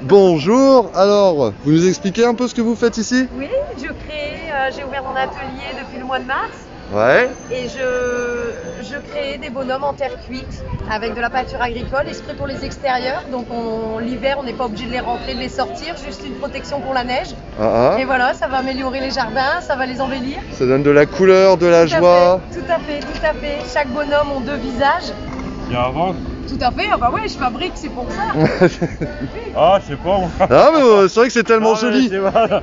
[SPEAKER 1] Bonjour, alors, vous nous expliquez un peu ce que vous faites ici?
[SPEAKER 9] Oui, j'ai ouvert mon atelier depuis le mois de mars.
[SPEAKER 1] Ouais.
[SPEAKER 9] Et je créais des bonhommes en terre cuite avec de la peinture agricole, exprès pour les extérieurs. Donc l'hiver, on n'est pas obligé de les rentrer, de les sortir, juste une protection pour la neige.
[SPEAKER 1] Ah,
[SPEAKER 9] Et voilà, ça va améliorer les jardins, ça va les embellir.
[SPEAKER 1] ça donne de la couleur, de la joie.
[SPEAKER 9] Tout à fait, tout à fait. Chaque bonhomme ont deux visages.
[SPEAKER 4] Il y a avant.
[SPEAKER 9] Tout à fait, ah bah ouais, je fabrique, c'est pour ça.
[SPEAKER 4] Ah, je sais pas moi.
[SPEAKER 1] Ah mais c'est vrai que c'est tellement joli.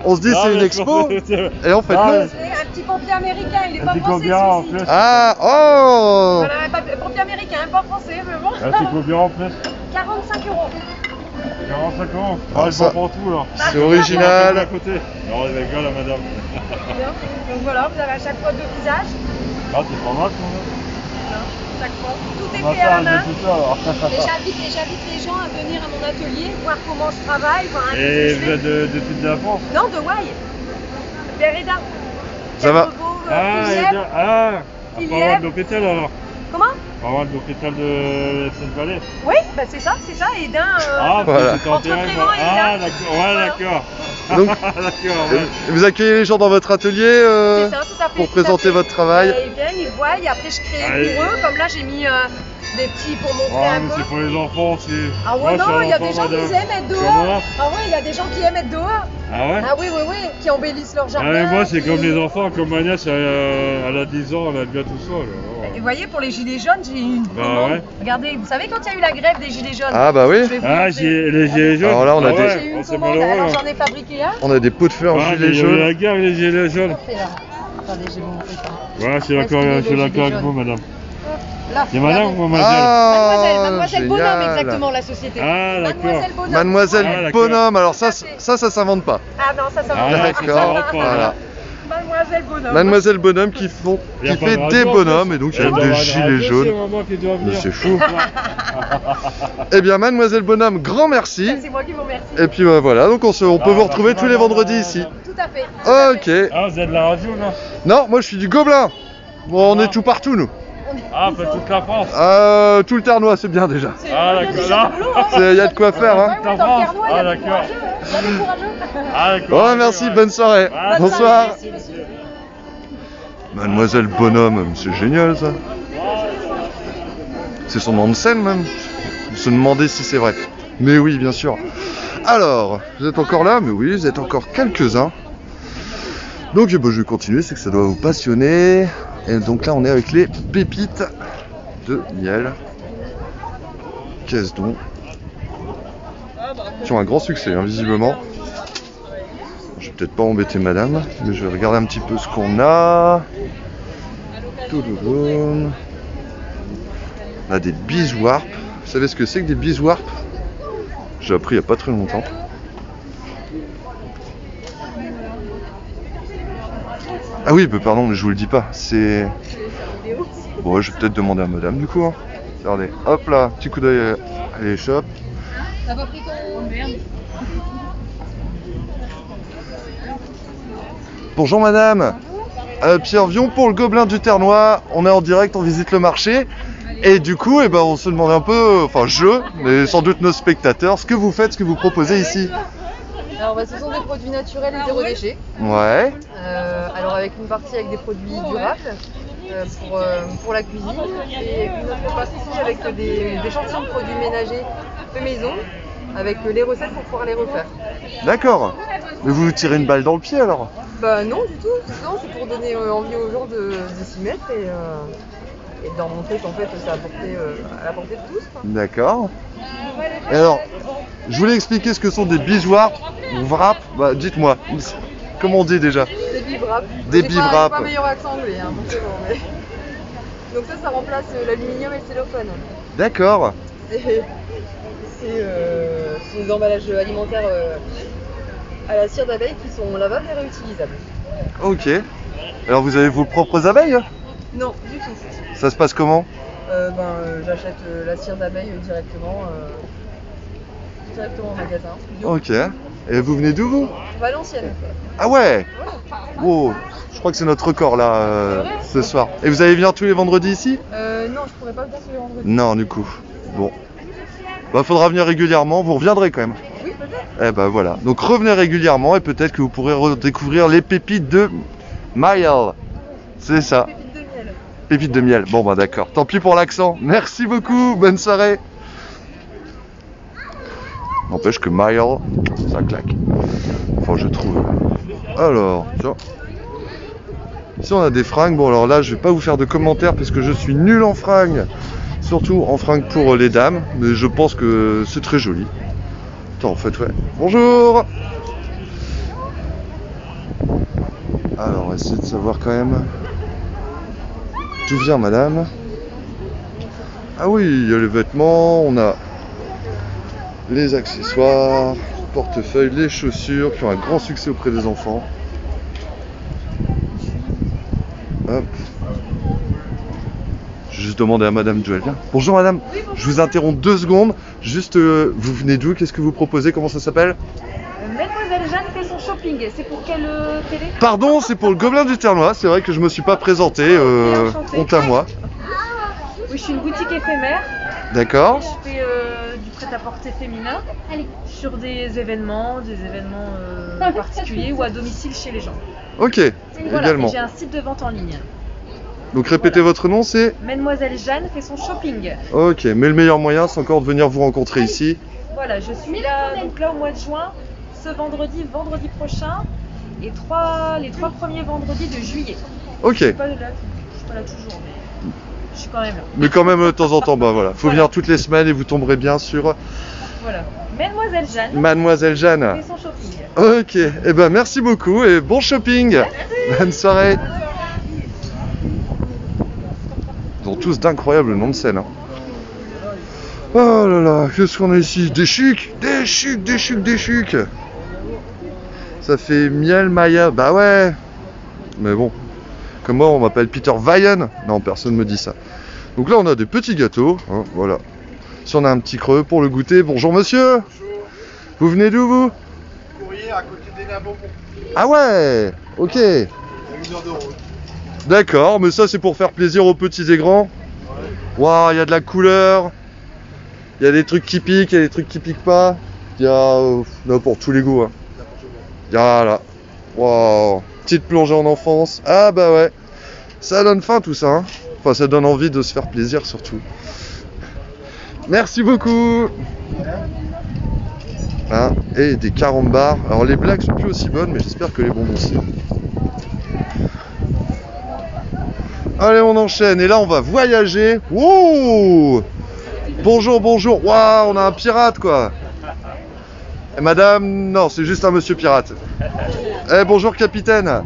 [SPEAKER 1] On se dit c'est une expo. Et en fait non.
[SPEAKER 9] C'est un petit pompier américain, il est pas
[SPEAKER 4] C'est
[SPEAKER 9] français
[SPEAKER 4] combien en
[SPEAKER 9] celui-ci.
[SPEAKER 4] plus?
[SPEAKER 1] Ah oh.
[SPEAKER 9] Voilà, un pompier américain, pas français, mais bon.
[SPEAKER 4] Ah, c'est combien en plus?
[SPEAKER 9] 45 €.
[SPEAKER 4] 45 €.
[SPEAKER 1] Ah,
[SPEAKER 4] Ah,
[SPEAKER 1] ça-
[SPEAKER 4] je prends tout là.
[SPEAKER 1] C'est original.
[SPEAKER 4] À côté. Non, elle rigole la madame.
[SPEAKER 9] Donc voilà, vous avez à chaque fois deux visages.
[SPEAKER 4] Ah, c'est pas mal quand même.
[SPEAKER 9] Chaque fois. Tout est
[SPEAKER 4] On va
[SPEAKER 9] fait à la
[SPEAKER 4] faire
[SPEAKER 9] main.
[SPEAKER 4] tout ça alors.
[SPEAKER 9] Et j'invite les gens à venir à mon atelier, voir comment je travaille, voir un peu ce que
[SPEAKER 4] Et
[SPEAKER 9] je
[SPEAKER 4] vous
[SPEAKER 9] fais.
[SPEAKER 4] êtes de toute la France?
[SPEAKER 9] Non, de Wai. Berreda.
[SPEAKER 1] Ça va.
[SPEAKER 4] Ah,
[SPEAKER 9] Il
[SPEAKER 4] pas
[SPEAKER 9] y
[SPEAKER 4] loin
[SPEAKER 9] est.
[SPEAKER 4] de l'hôpital alors.
[SPEAKER 9] Comment?
[SPEAKER 4] Pas loin de l'hôpital de Sainte-Vallée.
[SPEAKER 9] Oui, bah c'est ça, et d'un.
[SPEAKER 4] Ah,
[SPEAKER 1] Voilà.
[SPEAKER 4] c'était en
[SPEAKER 9] Entre
[SPEAKER 4] terrain.
[SPEAKER 9] Frémont et
[SPEAKER 4] Ah,
[SPEAKER 9] là.
[SPEAKER 4] d'accord. Ouais,
[SPEAKER 9] Voilà.
[SPEAKER 4] d'accord.
[SPEAKER 1] Donc-
[SPEAKER 4] D'accord, ouais.
[SPEAKER 1] Vous accueillez les gens dans votre atelier
[SPEAKER 9] C'est ça, tout à fait.
[SPEAKER 1] pour
[SPEAKER 9] tout à
[SPEAKER 1] présenter
[SPEAKER 9] fait.
[SPEAKER 1] votre travail.
[SPEAKER 9] Ils viennent, ils voient, et après je crée
[SPEAKER 4] Allez.
[SPEAKER 9] pour eux. Comme là, j'ai mis des petits pour montrer
[SPEAKER 4] Ouais,
[SPEAKER 9] un
[SPEAKER 4] mais
[SPEAKER 9] peu.
[SPEAKER 4] c'est pour les enfants aussi.
[SPEAKER 9] Ah
[SPEAKER 4] Moi,
[SPEAKER 9] ouais,
[SPEAKER 4] je suis
[SPEAKER 9] non,
[SPEAKER 4] un
[SPEAKER 9] il y a
[SPEAKER 4] enfant,
[SPEAKER 9] des gens qui
[SPEAKER 4] madame.
[SPEAKER 9] aiment être
[SPEAKER 4] Comment?
[SPEAKER 9] dehors. Ah ouais, il y a des gens qui aiment être dehors.
[SPEAKER 4] Ah ouais?
[SPEAKER 9] Ah oui, qui embellissent leur
[SPEAKER 4] Ah,
[SPEAKER 9] jardin.
[SPEAKER 4] mais moi, c'est
[SPEAKER 9] qui-
[SPEAKER 4] comme les enfants, comme ma nièce, elle a 10 ans, elle a bien tout ça.
[SPEAKER 9] Et vous voyez, pour les gilets jaunes, j'ai une
[SPEAKER 4] Bah
[SPEAKER 9] commande.
[SPEAKER 4] ouais.
[SPEAKER 9] Regardez, vous savez quand il y a eu la grève des gilets jaunes?
[SPEAKER 1] Ah bah oui.
[SPEAKER 9] Je vais vous
[SPEAKER 4] Ah,
[SPEAKER 9] montrer.
[SPEAKER 4] les gilets jaunes.
[SPEAKER 1] Alors là, on a
[SPEAKER 4] Ah
[SPEAKER 1] des-
[SPEAKER 4] ouais,
[SPEAKER 9] J'ai eu une
[SPEAKER 4] c'est
[SPEAKER 9] commande,
[SPEAKER 4] malheureux.
[SPEAKER 9] alors j'en ai fabriqué un.
[SPEAKER 1] On a des pots de feu en
[SPEAKER 4] Ah,
[SPEAKER 1] gilet
[SPEAKER 4] il y a eu
[SPEAKER 1] jaune.
[SPEAKER 4] la guerre, les gilets jaunes.
[SPEAKER 9] C'est là. Attendez, je vais vous montrer ça.
[SPEAKER 4] Ouais, je suis d'accord
[SPEAKER 9] Est-ce qu'il est
[SPEAKER 4] je suis
[SPEAKER 9] le
[SPEAKER 4] d'accord avec
[SPEAKER 9] gilet
[SPEAKER 4] vous, madame.
[SPEAKER 9] Là,
[SPEAKER 4] C'est madame
[SPEAKER 9] regardez.
[SPEAKER 4] ou mademoiselle?
[SPEAKER 1] Ah,
[SPEAKER 9] Mademoiselle Bonhomme,
[SPEAKER 1] génial.
[SPEAKER 9] exactement, la société.
[SPEAKER 4] Ah, d'accord.
[SPEAKER 9] Mademoiselle Bonhomme.
[SPEAKER 1] Mademoiselle
[SPEAKER 4] Ah, d'accord.
[SPEAKER 1] Bonhomme, alors ça s'invente pas.
[SPEAKER 9] Ah non, ça
[SPEAKER 4] Ah,
[SPEAKER 9] va.
[SPEAKER 1] D'accord, voilà.
[SPEAKER 9] Mademoiselle Bonhomme.
[SPEAKER 1] Mademoiselle Bonhomme qui
[SPEAKER 4] Y a
[SPEAKER 1] fait
[SPEAKER 4] pas de radio,
[SPEAKER 1] des
[SPEAKER 4] en
[SPEAKER 1] bonhommes
[SPEAKER 4] plus.
[SPEAKER 1] et donc il y
[SPEAKER 4] Elle
[SPEAKER 1] a
[SPEAKER 4] doit
[SPEAKER 1] des
[SPEAKER 4] avoir une
[SPEAKER 1] gilets
[SPEAKER 4] radio,
[SPEAKER 1] jaunes.
[SPEAKER 4] C'est maman qui doit
[SPEAKER 1] Mais
[SPEAKER 4] venir.
[SPEAKER 1] c'est fou. Eh bien Mademoiselle Bonhomme, grand merci.
[SPEAKER 9] C'est moi qui vous remercie.
[SPEAKER 1] Et puis voilà, donc on peut vous
[SPEAKER 4] bah,
[SPEAKER 1] retrouver tous les vendredis ici.
[SPEAKER 9] Tout à fait.
[SPEAKER 1] Ok.
[SPEAKER 4] Ah, vous êtes de la radio, non?
[SPEAKER 1] Non, moi je suis du Gobelin. Bon, on est tout partout nous.
[SPEAKER 4] Ah, fait toute la France.
[SPEAKER 1] Tout le Ternois, c'est bien déjà.
[SPEAKER 4] Ah, d'accord. Là.
[SPEAKER 1] Il y a de quoi faire, hein.
[SPEAKER 4] Toute la France. Ah, d'accord. Ah, d'accord.
[SPEAKER 1] Bon, merci, bonne soirée.
[SPEAKER 4] Ah,
[SPEAKER 1] Bonsoir.
[SPEAKER 9] Merci, monsieur.
[SPEAKER 1] Mademoiselle Bonhomme, c'est génial ça. C'est son nom de scène même. Se demander si c'est vrai. Mais oui, bien sûr. Alors, vous êtes encore là? Mais oui, vous êtes encore quelques-uns. Donc je vais continuer, c'est que ça doit vous passionner. Et donc là, on est avec les pépites de miel. Qu'est-ce donc? Qui ont un grand succès, hein, visiblement. Je vais peut-être pas embêter madame, mais je vais regarder un petit peu ce qu'on a. Toulouloum. On a des biswarp. Vous savez ce que c'est que des biswarp? J'ai appris il n'y a pas très longtemps. Ah oui, bah pardon, mais je vous le dis pas. C'est... Bon, je vais peut-être demander à madame du coup. Hein. Regardez, hop là, petit coup d'œil à l'échoppe.
[SPEAKER 9] T'as pas pris ton merde.
[SPEAKER 1] Bonjour madame. Pierre Vion pour le Gobelin du Ternois. On est en direct, on visite le marché. Et du coup, eh ben, on se demande un peu, enfin mais sans doute nos spectateurs, ce que vous faites, ce que vous proposez ici.
[SPEAKER 10] Alors ce sont des produits naturels et zéro déchet.
[SPEAKER 1] Ouais.
[SPEAKER 10] Alors avec une partie avec des produits durables pour la cuisine et une autre partie avec des échantillons de produits ménagers fait maison avec les recettes pour pouvoir les refaire.
[SPEAKER 1] D'accord. Mais vous tirez une balle dans le pied alors?
[SPEAKER 10] Bah non du tout, non, c'est pour donner envie aux gens de s'y mettre et de leur montrer qu'en fait c'est à la portée de tous. Quoi.
[SPEAKER 1] D'accord. Et alors, je voulais expliquer ce que sont des bijoux ou wrap. Bah, dites-moi, comment on dit déjà?
[SPEAKER 10] Des biwrap.
[SPEAKER 1] Des
[SPEAKER 10] J'ai
[SPEAKER 1] biwrap.
[SPEAKER 10] pas meilleur accent anglais, hein, forcément, mais... Donc ça remplace l'aluminium et le cellophane.
[SPEAKER 1] D'accord.
[SPEAKER 10] C'est des emballages alimentaires à la cire d'abeille qui sont lavables et réutilisables.
[SPEAKER 1] Ok. Alors vous avez vos propres abeilles?
[SPEAKER 10] Non, du tout.
[SPEAKER 1] Ça se passe comment?
[SPEAKER 10] J'achète la cire d'abeille directement au magasin.
[SPEAKER 1] Ok. Et vous venez d'où vous?
[SPEAKER 10] Valenciennes.
[SPEAKER 1] Ah ouais. Wow. Je crois que c'est notre record là ce soir. Et vous allez venir tous les vendredis ici?
[SPEAKER 10] Non, je pourrais pas venir tous les vendredis.
[SPEAKER 1] Non, du coup. Bon. Bah faudra venir régulièrement, vous reviendrez quand même.
[SPEAKER 10] Oui, peut-être.
[SPEAKER 1] Eh ben voilà. Donc revenez régulièrement et peut-être que vous pourrez redécouvrir les pépites de Maëlle. C'est ça.
[SPEAKER 10] Pépites de
[SPEAKER 1] Pépites de miel. Bon bah d'accord. Tant pis pour l'accent. Merci beaucoup. Bonne soirée. N'empêche que Mile, ça claque. Enfin, je trouve. Alors, tiens. Ici, on a des fringues. Bon, alors là, je vais pas vous faire de commentaires parce que je suis nul en fringues. Surtout en fringues pour les dames. Mais je pense que c'est très joli. Attends, en fait, ouais. Bonjour. Alors, on va essayer de savoir quand même d'où vient madame. Ah oui, il y a les vêtements, on a les accessoires, portefeuille, les chaussures qui ont un grand succès auprès des enfants. Hop. Je vais juste demander à madame d'où elle vient. Bonjour madame, oui, bonjour. Je vous interromps 2 secondes. Juste, vous venez d'où? Qu'est-ce que vous proposez? Comment ça s'appelle?
[SPEAKER 11] Mademoiselle Jeanne fait son shopping. C'est pour quelle télé?
[SPEAKER 1] Pardon, c'est pour le Gobelin du Ternois. C'est vrai que je me suis pas présenté. Honte à moi.
[SPEAKER 11] Oui, je suis une boutique éphémère.
[SPEAKER 1] D'accord.
[SPEAKER 11] Je fais du prêt-à-porter féminin sur des événements particuliers ou à domicile chez les gens.
[SPEAKER 1] Ok,
[SPEAKER 11] voilà,
[SPEAKER 1] également.
[SPEAKER 11] J'ai un site de vente en ligne.
[SPEAKER 1] Donc répétez votre nom, c'est?
[SPEAKER 11] Mademoiselle Jeanne fait son shopping.
[SPEAKER 1] Ok, mais le meilleur moyen, c'est encore de venir vous rencontrer ici.
[SPEAKER 11] Voilà, je suis là, donc là au mois de juin, ce vendredi prochain, et les 3 premiers vendredis de juillet.
[SPEAKER 1] Ok.
[SPEAKER 11] Je suis pas là toujours, mais je suis quand même là.
[SPEAKER 1] Mais quand même de temps en temps, bah voilà. Faut venir toutes les semaines et vous tomberez bien sur...
[SPEAKER 11] Voilà. Mademoiselle Jeanne.
[SPEAKER 1] Mademoiselle Jeanne.
[SPEAKER 11] Fait son shopping.
[SPEAKER 1] Ok, et ben merci beaucoup et bon shopping. Merci. Bonne soirée. Ils ont tous d'incroyables noms de scène. Hein. Oh là là, qu'est-ce qu'on a ici? Des chics. Ça fait miel Maya. Bah ouais. Mais bon, comme moi on m'appelle Peter Vayen. Non, personne me dit ça. Donc là on a des petits gâteaux. Hein, voilà. Si on a un petit creux pour le goûter. Bonjour monsieur. Bonjour. Vous venez d'où vous?
[SPEAKER 7] Courrier à côté des Nabons.
[SPEAKER 1] Ah ouais. Ok.
[SPEAKER 7] À 1 heure de route.
[SPEAKER 1] D'accord, mais ça c'est pour faire plaisir aux petits et grands. Waouh, il y a de la couleur. Il y a des trucs qui piquent, il y a des trucs qui piquent pas. Il y a pour tous les goûts. Hein. Voilà. Waouh. Petite plongée en enfance. Ah bah ouais. Ça donne faim tout ça. Hein. Enfin, ça donne envie de se faire plaisir surtout. Merci beaucoup. Hein, et des carambars. Alors les blagues sont plus aussi bonnes, mais j'espère que les bonbons aussi. Allez, on enchaîne. Et là, on va voyager. Wouh! Bonjour, bonjour. Waouh, on a un pirate, quoi. Et madame, non, c'est juste un monsieur pirate. Eh, bonjour, capitaine.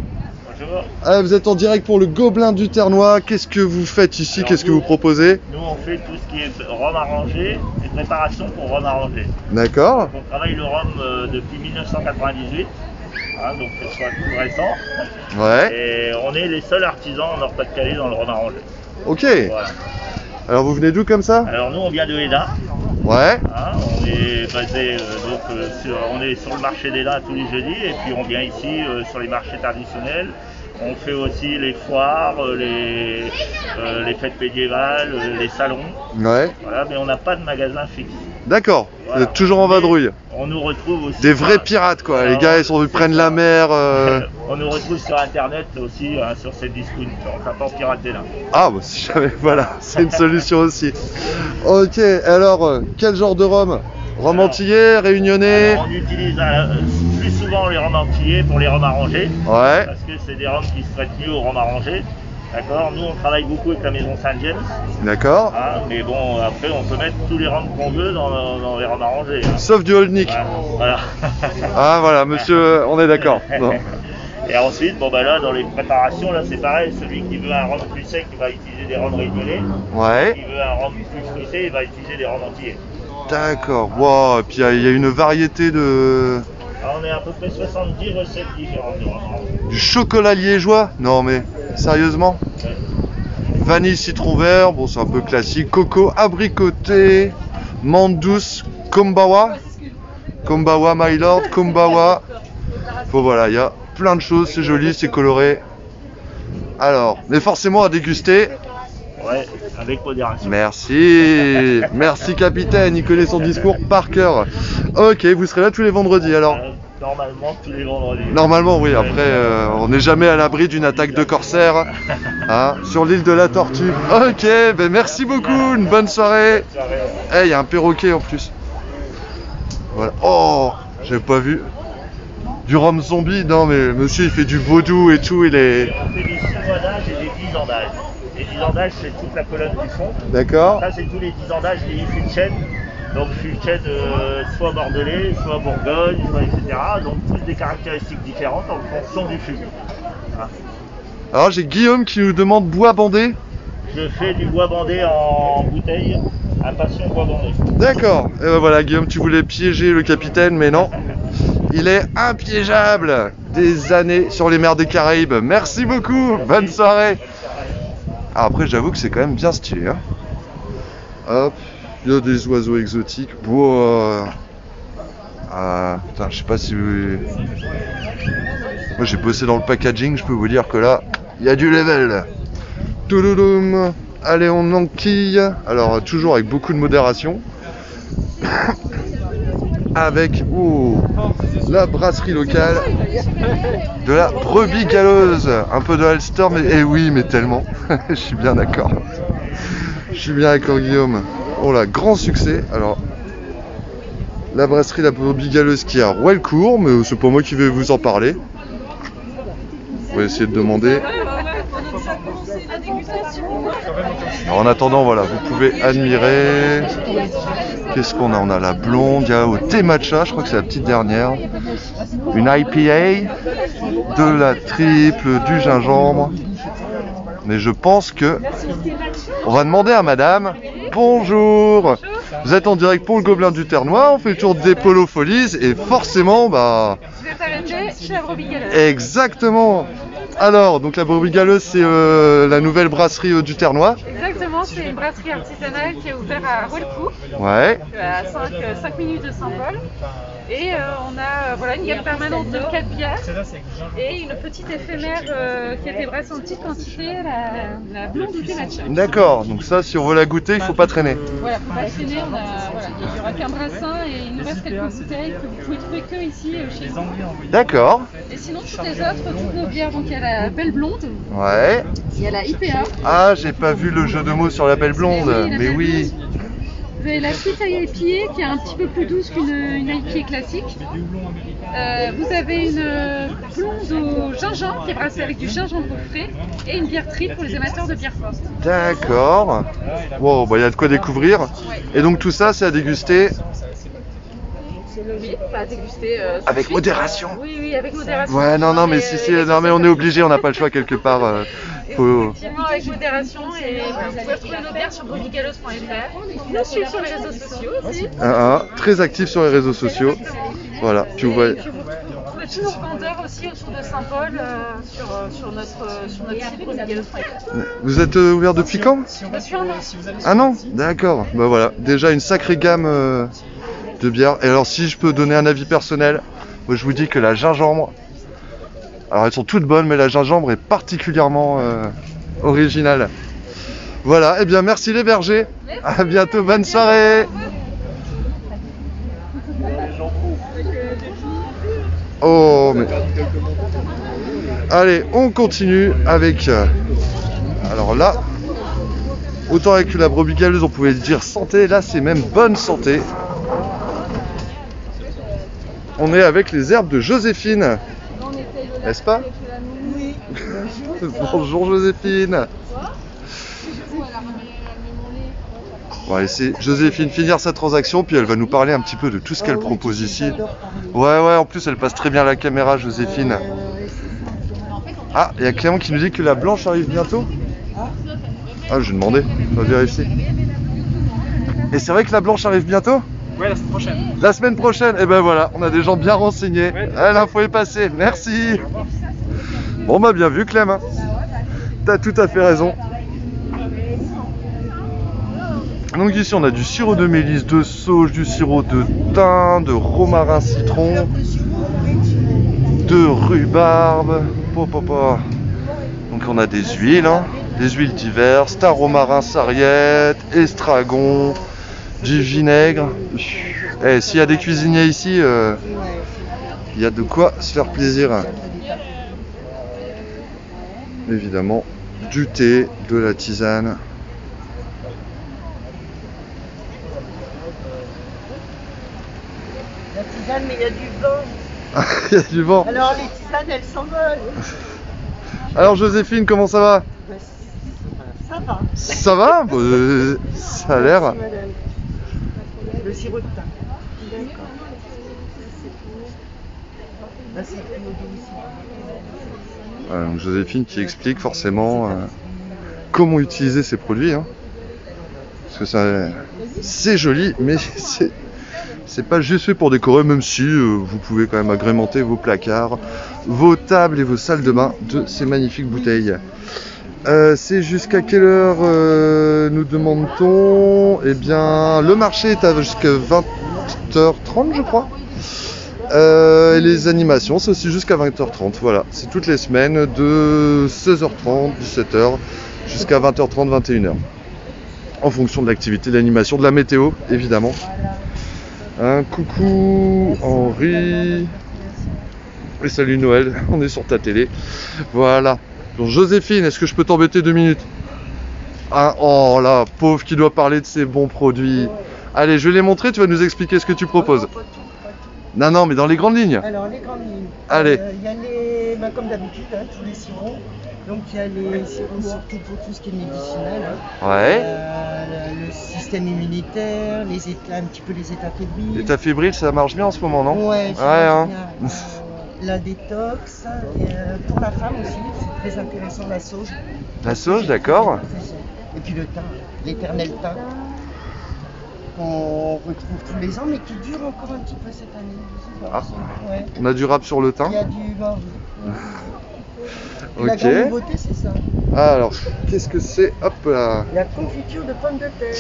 [SPEAKER 4] Bonjour.
[SPEAKER 1] Eh, vous êtes en direct pour le Gobelin du Ternois. Qu'est-ce que vous faites ici? Qu'est-ce que vous proposez?
[SPEAKER 4] Nous, on fait tout ce qui est rhum arrangé et préparation pour rhum arrangé.
[SPEAKER 1] D'accord.
[SPEAKER 4] On travaille le rhum depuis 1998. Hein, donc c'est soit tout récent.
[SPEAKER 1] Ouais.
[SPEAKER 4] Et on est les seuls artisans en Nord-Pas-de-Calais dans le rhum arrangé.
[SPEAKER 1] Ok.
[SPEAKER 4] Voilà.
[SPEAKER 1] Alors vous venez d'où comme ça?
[SPEAKER 4] Alors nous on vient de Hénin.
[SPEAKER 1] Ouais.
[SPEAKER 4] Hein, on est basé on est sur le marché d'Hénin tous les jeudis et puis on vient ici sur les marchés traditionnels. On fait aussi les foires, les fêtes médiévales, les salons.
[SPEAKER 1] Ouais.
[SPEAKER 4] Voilà, mais on n'a pas de magasin fixe.
[SPEAKER 1] D'accord.
[SPEAKER 4] Voilà.
[SPEAKER 1] Vous êtes toujours en vadrouille.
[SPEAKER 4] On nous retrouve aussi.
[SPEAKER 1] Des vrais pirates quoi.
[SPEAKER 4] Alors,
[SPEAKER 1] les gars ils prennent la mer.
[SPEAKER 4] On nous retrouve sur internet aussi, hein, sur cette discount. On tapant Pirate d'Hénin.
[SPEAKER 1] Ah bah si jamais, voilà, c'est une solution aussi. Ok, alors quel genre de rhum? Rhum antillais, réunionnais?
[SPEAKER 4] On utilise plus souvent les rhums antillais pour les rhums arrangés.
[SPEAKER 1] Ouais.
[SPEAKER 4] Parce que c'est des rhums qui se prêtent mieux aux rhums arrangés. D'accord. Nous on travaille beaucoup avec la maison Saint-James.
[SPEAKER 1] D'accord.
[SPEAKER 4] Hein, mais bon, après on peut mettre tous les rhums qu'on veut dans les rhums arrangés. Hein.
[SPEAKER 1] Sauf du Old Nick.
[SPEAKER 4] Voilà.
[SPEAKER 1] Ah voilà, monsieur, on est d'accord. Bon.
[SPEAKER 4] Et ensuite, bon bah là dans les préparations, là c'est pareil, celui qui veut un rhum plus sec, il va utiliser des rhums réunionnais.
[SPEAKER 1] Ouais.
[SPEAKER 4] Celui qui veut un rhum plus fruité, il va utiliser des rhums antillais.
[SPEAKER 1] D'accord, wow, et puis il y a une variété de...
[SPEAKER 4] Alors, on est à peu près 70 recettes différentes de rhum.
[SPEAKER 1] Du chocolat liégeois? Non mais, sérieusement?
[SPEAKER 4] Ouais.
[SPEAKER 1] Vanille citron vert, bon c'est un peu classique. Coco abricoté, menthe douce, kombawa. Kombawa my lord, kombawa. Bon voilà, il y a plein de choses, c'est joli, c'est coloré. Alors, mais forcément à déguster.
[SPEAKER 4] Ouais, avec modération.
[SPEAKER 1] Merci, merci capitaine, il connaît son discours par cœur. Ok, vous serez là tous les vendredis alors?
[SPEAKER 4] Normalement, tous les vendredis.
[SPEAKER 1] Normalement, oui. Après, on n'est jamais à l'abri d'une attaque de corsaires hein, sur l'île de la Tortue. Ok, ben merci beaucoup. Une bonne soirée. Eh, il y a un perroquet en plus. Voilà. Oh, j'avais pas vu. Du rhum zombie. Non, mais monsieur, il fait du vaudou et tout. Il est.
[SPEAKER 4] On fait des 6 mois d'âge et des 10 ans d'âge. Les 10 ans d'âge, c'est toute la colonne du fond.
[SPEAKER 1] D'accord.
[SPEAKER 4] Ça, c'est tous les 10 ans d'âge des Fulchen. Donc Fulchen, soit bordelais, soit Bourgogne, soit etc. Donc tous des caractéristiques différentes en fonction du fût. Hein.
[SPEAKER 1] Alors j'ai Guillaume qui nous demande bois bandé.
[SPEAKER 4] Je fais du bois bandé en bouteille, impatient bois bandé.
[SPEAKER 1] D'accord. Et ben voilà, Guillaume, tu voulais piéger le capitaine, mais non. Il est impiégeable. Des années sur les mers des Caraïbes. Merci beaucoup. Bonne soirée. Ah, après, j'avoue que c'est quand même bien stylé. Hein. Hop. Il y a des oiseaux exotiques. Wow. Ah, putain, je sais pas si vous... Moi, j'ai bossé dans le packaging. Je peux vous dire que là, il y a du level. Toulouloum. Allez, on enquille. Alors, toujours avec beaucoup de modération. Avec la brasserie locale de la brebis galeuse. Un peu de Ulster, mais eh oui, mais tellement. Je suis bien d'accord. Je suis bien d'accord, Guillaume. Oh là, grand succès. Alors, la brasserie La Brebis Galeuse qui est à Rouelcourt, mais c'est pas moi qui vais vous en parler. On va essayer de demander. Alors, en attendant, voilà, vous pouvez admirer. Qu'est-ce qu'on a? On a la blonde, il y a au thé matcha, je crois que c'est la petite dernière. Une IPA, de la triple, du gingembre. Mais je pense que on va demander à madame. Bonjour. Vous êtes en direct pour le Gobelin du Ternois, on fait le tour des Polo Folies et forcément bah.
[SPEAKER 12] Vous êtes arrêté chez la Brebis Galeuse.
[SPEAKER 1] Exactement. Alors, donc la Brebis Galeuse, c'est la nouvelle brasserie du Ternois.
[SPEAKER 12] Exactement, c'est une brasserie artisanale qui est ouverte à Rouelcourt.
[SPEAKER 1] Ouais.
[SPEAKER 12] À 5 minutes de Saint-Paul. Et on a voilà, une gamme permanente de 4 bières et une petite éphémère qui a été brassée en petite quantité, la blonde du thé matcha.
[SPEAKER 1] D'accord, donc ça, si on veut la goûter, il faut pas traîner.
[SPEAKER 12] Voilà, faut pas traîner, il n'y aura qu'un brassin et il nous reste quelques bouteilles que vous pouvez trouver que ici chez nous.
[SPEAKER 1] D'accord.
[SPEAKER 12] Et sinon, toutes les autres, toutes nos bières, donc il y a la Belle Blonde.
[SPEAKER 1] Ouais.
[SPEAKER 12] Il y a la IPA.
[SPEAKER 1] Ah, j'ai pas vu le jeu de mots sur la Belle Blonde, mais oui.
[SPEAKER 12] Vous avez la Sweet IPA qui est un petit peu plus douce qu'une IPA classique. Vous avez une blonde au gingembre qui est brassée avec du gingembre frais et une bière triple pour les amateurs de bière forte.
[SPEAKER 1] D'accord. Wow, bah il y a de quoi découvrir. Et donc tout ça, c'est à déguster.
[SPEAKER 12] Oui, à déguster.
[SPEAKER 1] Avec modération.
[SPEAKER 12] Oui, avec modération.
[SPEAKER 1] Ouais, non, mais si, non, mais on est obligé, on n'a pas le choix quelque part.
[SPEAKER 12] Effectivement, avec modération, et voilà, vous pouvez retrouver nos bières sur brebisgaleuse.fr. Nous suivre sur les réseaux sociaux aussi.
[SPEAKER 1] Très actif sur les réseaux sociaux. Voilà. Puis vous voyez.
[SPEAKER 12] Vous pouvez tous nos vendeurs aussi autour de Saint-Paul sur notre site brebisgaleuse.fr.
[SPEAKER 1] Vous êtes ouvert depuis quand?
[SPEAKER 12] Depuis un an.
[SPEAKER 1] Un an? D'accord. Bah voilà, déjà une sacrée gamme de bières. Et alors, si je peux donner un avis personnel, moi je vous dis que la gingembre. Alors elles sont toutes bonnes, mais la gingembre est particulièrement originale. Voilà, et bien merci les bergers. À bientôt, bonne soirée. Oh mais... Allez, on continue avec... Alors là, autant avec la Brebis Galeuse on pouvait dire santé, là c'est même bonne santé. On est avec les herbes de Joséphine. N'est-ce pas? Oui. Bonjour Joséphine. On va laisser Joséphine finir sa transaction, puis elle va nous parler un petit peu de tout ce qu'elle propose ici. Ouais, en plus elle passe très bien la caméra, Joséphine. Ah, il y a Clément qui nous dit que la blanche arrive bientôt. Ah, je vais demander, on va vérifier. Et c'est vrai que la blanche arrive bientôt?
[SPEAKER 13] Ouais, la semaine prochaine.
[SPEAKER 1] La semaine prochaine, et ben voilà, on a des gens bien renseignés. Ouais. L'info est passée, merci. Bon bah bien vu Clem. T'as tout à fait raison. Donc ici on a du sirop de mélisse, de sauge, du sirop de thym, de romarin citron, de rhubarbe. Donc on a des huiles, des huiles diverses, thym, romarin, sarriette, estragon, du vinaigre. S'il y a des cuisiniers ici, Il y a de quoi se faire plaisir. Évidemment, du thé, de la tisane.
[SPEAKER 6] La tisane, mais il y a du vent.
[SPEAKER 1] Il y a du vent.
[SPEAKER 6] Alors les tisanes, elles s'envolent.
[SPEAKER 1] Alors Joséphine, comment ça va?
[SPEAKER 6] Ça va.
[SPEAKER 1] Ça va? Ça a l'air.
[SPEAKER 6] Merci, madame. Le sirop de thym. D'accord. Là, c'est plus au domicile.
[SPEAKER 1] Voilà, donc Joséphine qui explique forcément comment utiliser ces produits. Hein. Parce que ça, c'est joli, mais c'est pas juste fait pour décorer, même si vous pouvez quand même agrémenter vos placards, vos tables et vos salles de bain de ces magnifiques bouteilles. C'est jusqu'à quelle heure nous demande-t-on? Eh bien, le marché est jusqu'à 20h30, je crois. Et les animations, c'est aussi jusqu'à 20h30. Voilà, c'est toutes les semaines de 16h30, 17h jusqu'à 20h30, 21h. En fonction de l'activité, de l'animation, de la météo, évidemment. Un coucou Henri. Et salut Noël, on est sur ta télé. Voilà. Donc Joséphine, est-ce que je peux t'embêter 2 minutes? Ah, oh la pauvre qui doit parler de ses bons produits. Allez, je vais les montrer, tu vas nous expliquer ce que tu proposes. Non, mais dans les grandes lignes.
[SPEAKER 6] Alors, les grandes lignes.
[SPEAKER 1] Allez.
[SPEAKER 6] Il y a les, comme d'habitude, hein, tous les sirops. Donc, il y a les sirops surtout pour tout ce qui est médicinal. Hein.
[SPEAKER 1] Ouais.
[SPEAKER 6] Le système immunitaire, un petit peu les états fébriles.
[SPEAKER 1] L'état fébrile, ça marche bien en ce moment, non?
[SPEAKER 6] Ouais,
[SPEAKER 1] hein.
[SPEAKER 6] La détox. Pour la femme aussi, c'est très intéressant, la sauge.
[SPEAKER 1] La sauge, d'accord.
[SPEAKER 6] Et puis le thym, l'éternel thym. Qu'on retrouve tous les ans, mais qui dure encore un petit peu cette année.
[SPEAKER 1] Ah.
[SPEAKER 6] Ouais.
[SPEAKER 1] On a du rap sur le thym.
[SPEAKER 6] Il y a du mort.
[SPEAKER 1] Ok.
[SPEAKER 6] La grande nouveauté, c'est ça.
[SPEAKER 1] Ah, alors, qu'est-ce que c'est? Hop là.
[SPEAKER 6] La confiture de pommes de terre.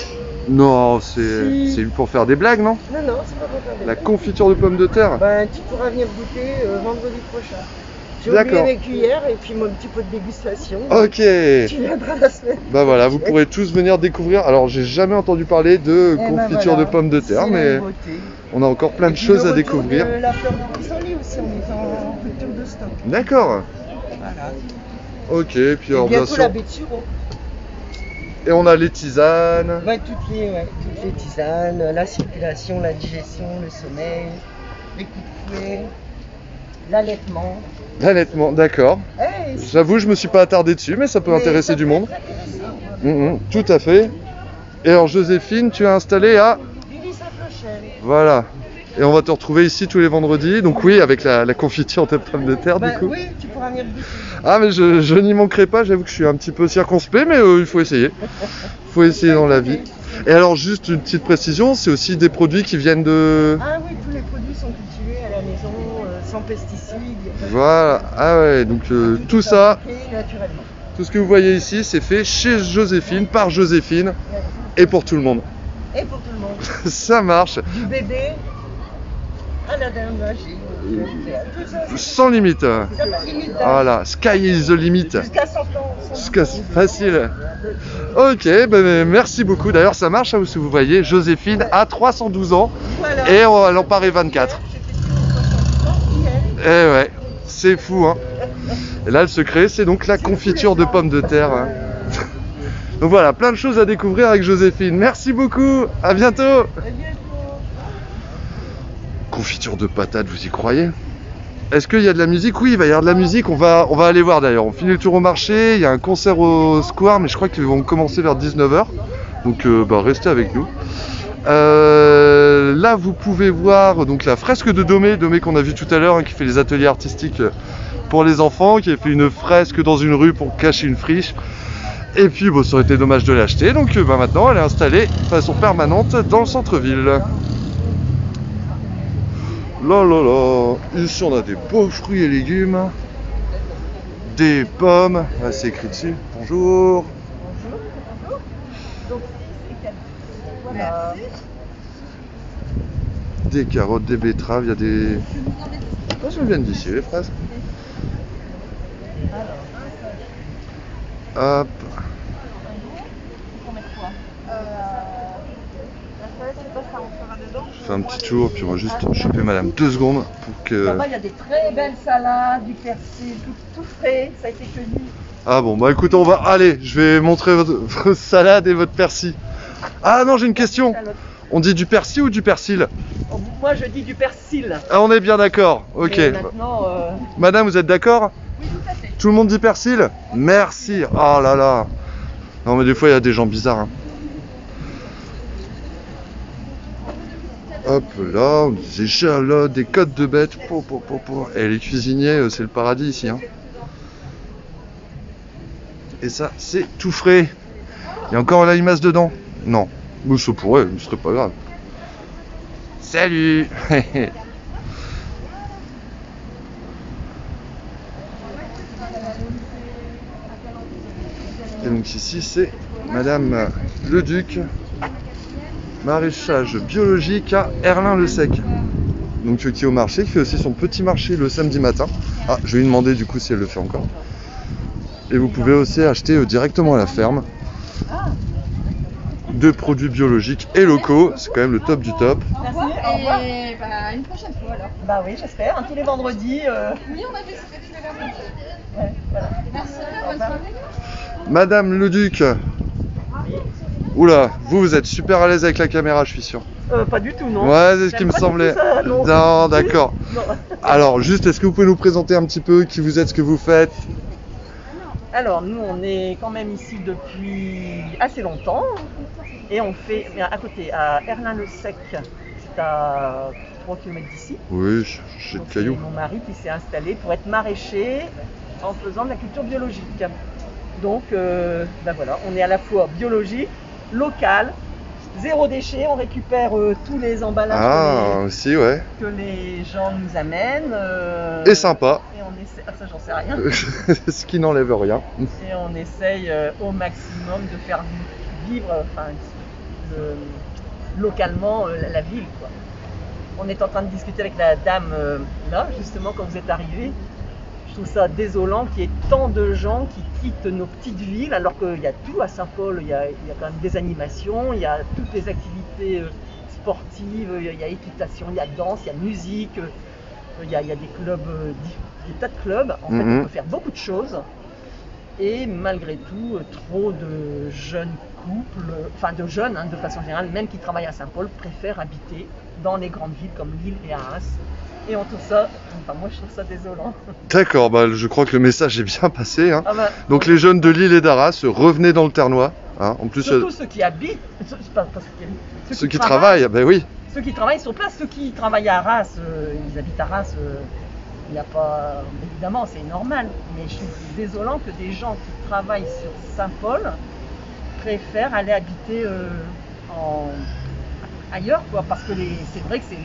[SPEAKER 1] Non, c'est pour faire des blagues, non?
[SPEAKER 6] Non, c'est pas pour faire des
[SPEAKER 1] La
[SPEAKER 6] blagues.
[SPEAKER 1] confiture de pommes de terre?
[SPEAKER 6] Ben, tu pourras venir goûter vendredi prochain. J'ai
[SPEAKER 1] D'accord.
[SPEAKER 6] oublié mes cuillères et puis mon petit pot de dégustation.
[SPEAKER 1] Ok.
[SPEAKER 6] Tu viendras la semaine.
[SPEAKER 1] Bah voilà, vous pourrez tous venir découvrir. Alors, j'ai jamais entendu parler de confiture de pommes de terre, mais on a encore plein de choses à découvrir.
[SPEAKER 6] La fleur de pissenlit aussi, on est en rupture de stock.
[SPEAKER 1] D'accord.
[SPEAKER 6] Voilà.
[SPEAKER 1] Ok, puis
[SPEAKER 6] Et
[SPEAKER 1] alors bien
[SPEAKER 6] bientôt
[SPEAKER 1] sûr.
[SPEAKER 6] la baie de sureau.
[SPEAKER 1] Et on a les tisanes.
[SPEAKER 6] Ouais, toutes les tisanes, la circulation, la digestion, le sommeil, les coups de fouet, l'allaitement.
[SPEAKER 1] L'allaitement, d'accord.
[SPEAKER 6] Hey,
[SPEAKER 1] J'avoue, je me suis pas attardé dessus, mais ça peut intéresser du monde. Tout à fait. Et alors Joséphine, tu as installé à... Voilà. Et on va te retrouver ici tous les vendredis. Donc oui, avec la confiture de pommes de terre, du coup.
[SPEAKER 6] Oui, tu pourras venir goûter.
[SPEAKER 1] Ah, mais je n'y manquerai pas. J'avoue que je suis un petit peu circonspect, mais il faut essayer. Il faut essayer dans la vie. Et alors, juste une petite précision, c'est aussi des produits qui viennent de...
[SPEAKER 6] Ah oui, tous les produits sont cultivés à la maison, sans pesticides.
[SPEAKER 1] Voilà. Ah ouais, donc tout ça...
[SPEAKER 6] Naturellement.
[SPEAKER 1] Tout ce que vous voyez ici, c'est fait chez Joséphine, par Joséphine, et pour tout le monde.
[SPEAKER 6] Et pour tout le monde.
[SPEAKER 1] Ça marche.
[SPEAKER 6] Du bébé à la dame âgée.
[SPEAKER 1] Sans limite. Voilà, sky is the limit.
[SPEAKER 6] Jusqu'à 100 ans.
[SPEAKER 1] Facile. Ok, ben merci beaucoup. D'ailleurs, ça marche, hein, si vous voyez, Joséphine a 312 ans et elle en paraît 24. Eh ouais, c'est fou, hein. Et là, le secret, c'est donc la confiture de pommes de terre. Hein. Donc voilà, plein de choses à découvrir avec Joséphine. Merci beaucoup, à bientôt. Confiture de patates, vous y croyez? Est-ce qu'il y a de la musique? Oui, il va y avoir de la musique, on va aller voir d'ailleurs. On finit le tour au marché, il y a un concert au Square, mais je crois qu'ils vont commencer vers 19h. Donc restez avec nous. Là, vous pouvez voir donc la fresque de Domé qu'on a vu tout à l'heure, hein, qui fait les ateliers artistiques pour les enfants, qui a fait une fresque dans une rue pour cacher une friche. Et puis ça aurait été dommage de l'acheter, donc maintenant elle est installée de façon permanente dans le centre-ville. Là, ici on a des beaux fruits et légumes, des pommes, là c'est écrit dessus, bonjour. Des carottes, des betteraves, il y a des... Ça vient d'ici les fraises. Hop. Je fais un petit tour, puis on va juste choper madame 2 secondes pour
[SPEAKER 6] Là-bas, il y a des très belles salades, du persil, tout frais, ça a été cueilli.
[SPEAKER 1] Ah bon, bah écoute, on va... Allez, je vais montrer votre salade et votre persil. Ah non, j'ai une question. On dit du persil ou du persil?
[SPEAKER 6] Moi, je dis du persil.
[SPEAKER 1] Ah, on est bien d'accord. Ok.
[SPEAKER 6] Et maintenant,
[SPEAKER 1] Madame, vous êtes d'accord?
[SPEAKER 6] Oui, tout à fait.
[SPEAKER 1] Tout le monde dit persil? Merci. Oh là là. Non, mais des fois, il y a des gens bizarres. Hein. Hop là, des échalotes, des côtes de bête. Et les cuisiniers, c'est le paradis ici. Hein. Et ça, c'est tout frais. Il y a encore la limace dedans? Non. Mais ça pourrait, ce serait pas grave. Salut. Et donc ici, c'est Madame Leduc, maraîchage biologique à Erlin-le-Sec. Donc qui est au marché, qui fait aussi son petit marché le samedi matin. Ah, je vais lui demander du coup si elle le fait encore. Et vous pouvez aussi acheter directement à la ferme de produits biologiques et locaux. C'est quand même le top du top.
[SPEAKER 6] Merci, au revoir.
[SPEAKER 12] Et bah, une prochaine fois alors.
[SPEAKER 6] Bah oui, j'espère, hein, tous les vendredis.
[SPEAKER 12] Oui, on a fait ça tous les vendredis.
[SPEAKER 6] Ouais, voilà.
[SPEAKER 12] Merci, bonne soirée.
[SPEAKER 1] Madame Leduc. Oula, vous êtes super à l'aise avec la caméra, je suis sûr.
[SPEAKER 6] Pas du tout, non.
[SPEAKER 1] Ouais, c'est ce qui me semblait.
[SPEAKER 6] Ça, non,
[SPEAKER 1] non d'accord.
[SPEAKER 6] Non.
[SPEAKER 1] Alors, juste, est-ce que vous pouvez nous présenter un petit peu qui vous êtes, ce que vous faites?
[SPEAKER 6] Alors, nous, on est quand même ici depuis assez longtemps. Et on fait, à côté, à Erlin-le-Sec, c'est à 3 km d'ici.
[SPEAKER 1] Oui, j'ai le caillou.
[SPEAKER 6] C'est mon mari qui s'est installé pour être maraîcher en faisant de la culture biologique. Donc, ben voilà, on est à la fois biologique, local, zéro déchet, on récupère tous les emballages
[SPEAKER 1] aussi, ouais.
[SPEAKER 6] que les gens nous amènent.
[SPEAKER 1] Et sympa.
[SPEAKER 6] Et on essaie, ça j'en sais rien.
[SPEAKER 1] Ce qui n'enlève rien.
[SPEAKER 6] Et on essaye au maximum de faire vivre localement la ville, quoi. On est en train de discuter avec la dame là, justement, quand vous êtes arrivés. Je trouve ça désolant qu'il y ait tant de gens qui quittent nos petites villes alors qu'il y a tout à Saint-Paul, il y a quand même des animations, il y a toutes les activités sportives, il y a équitation, il y a danse, il y a musique, il y a des clubs, des tas de clubs. En fait, on peut faire beaucoup de choses. Et malgré tout, trop de jeunes couples, enfin de jeunes de façon générale, même qui travaillent à Saint-Paul, préfèrent habiter dans les grandes villes comme Lille et Arras. Et en tout ça, enfin moi je trouve ça désolant. D'accord,
[SPEAKER 1] bah, je crois que le message est bien passé. Hein. Donc les jeunes de Lille et d'Arras, revenez dans le Ternois. Hein. En plus,
[SPEAKER 6] surtout ceux qui habitent,
[SPEAKER 1] ceux qui travaillent, ben oui.
[SPEAKER 6] Ceux qui travaillent sur place, ceux qui travaillent à Arras, ils habitent à Arras, il n'y a pas... Évidemment, c'est normal, mais je trouve désolant que des gens qui travaillent sur Saint-Paul préfèrent aller habiter ailleurs, quoi, parce que c'est vrai que c'est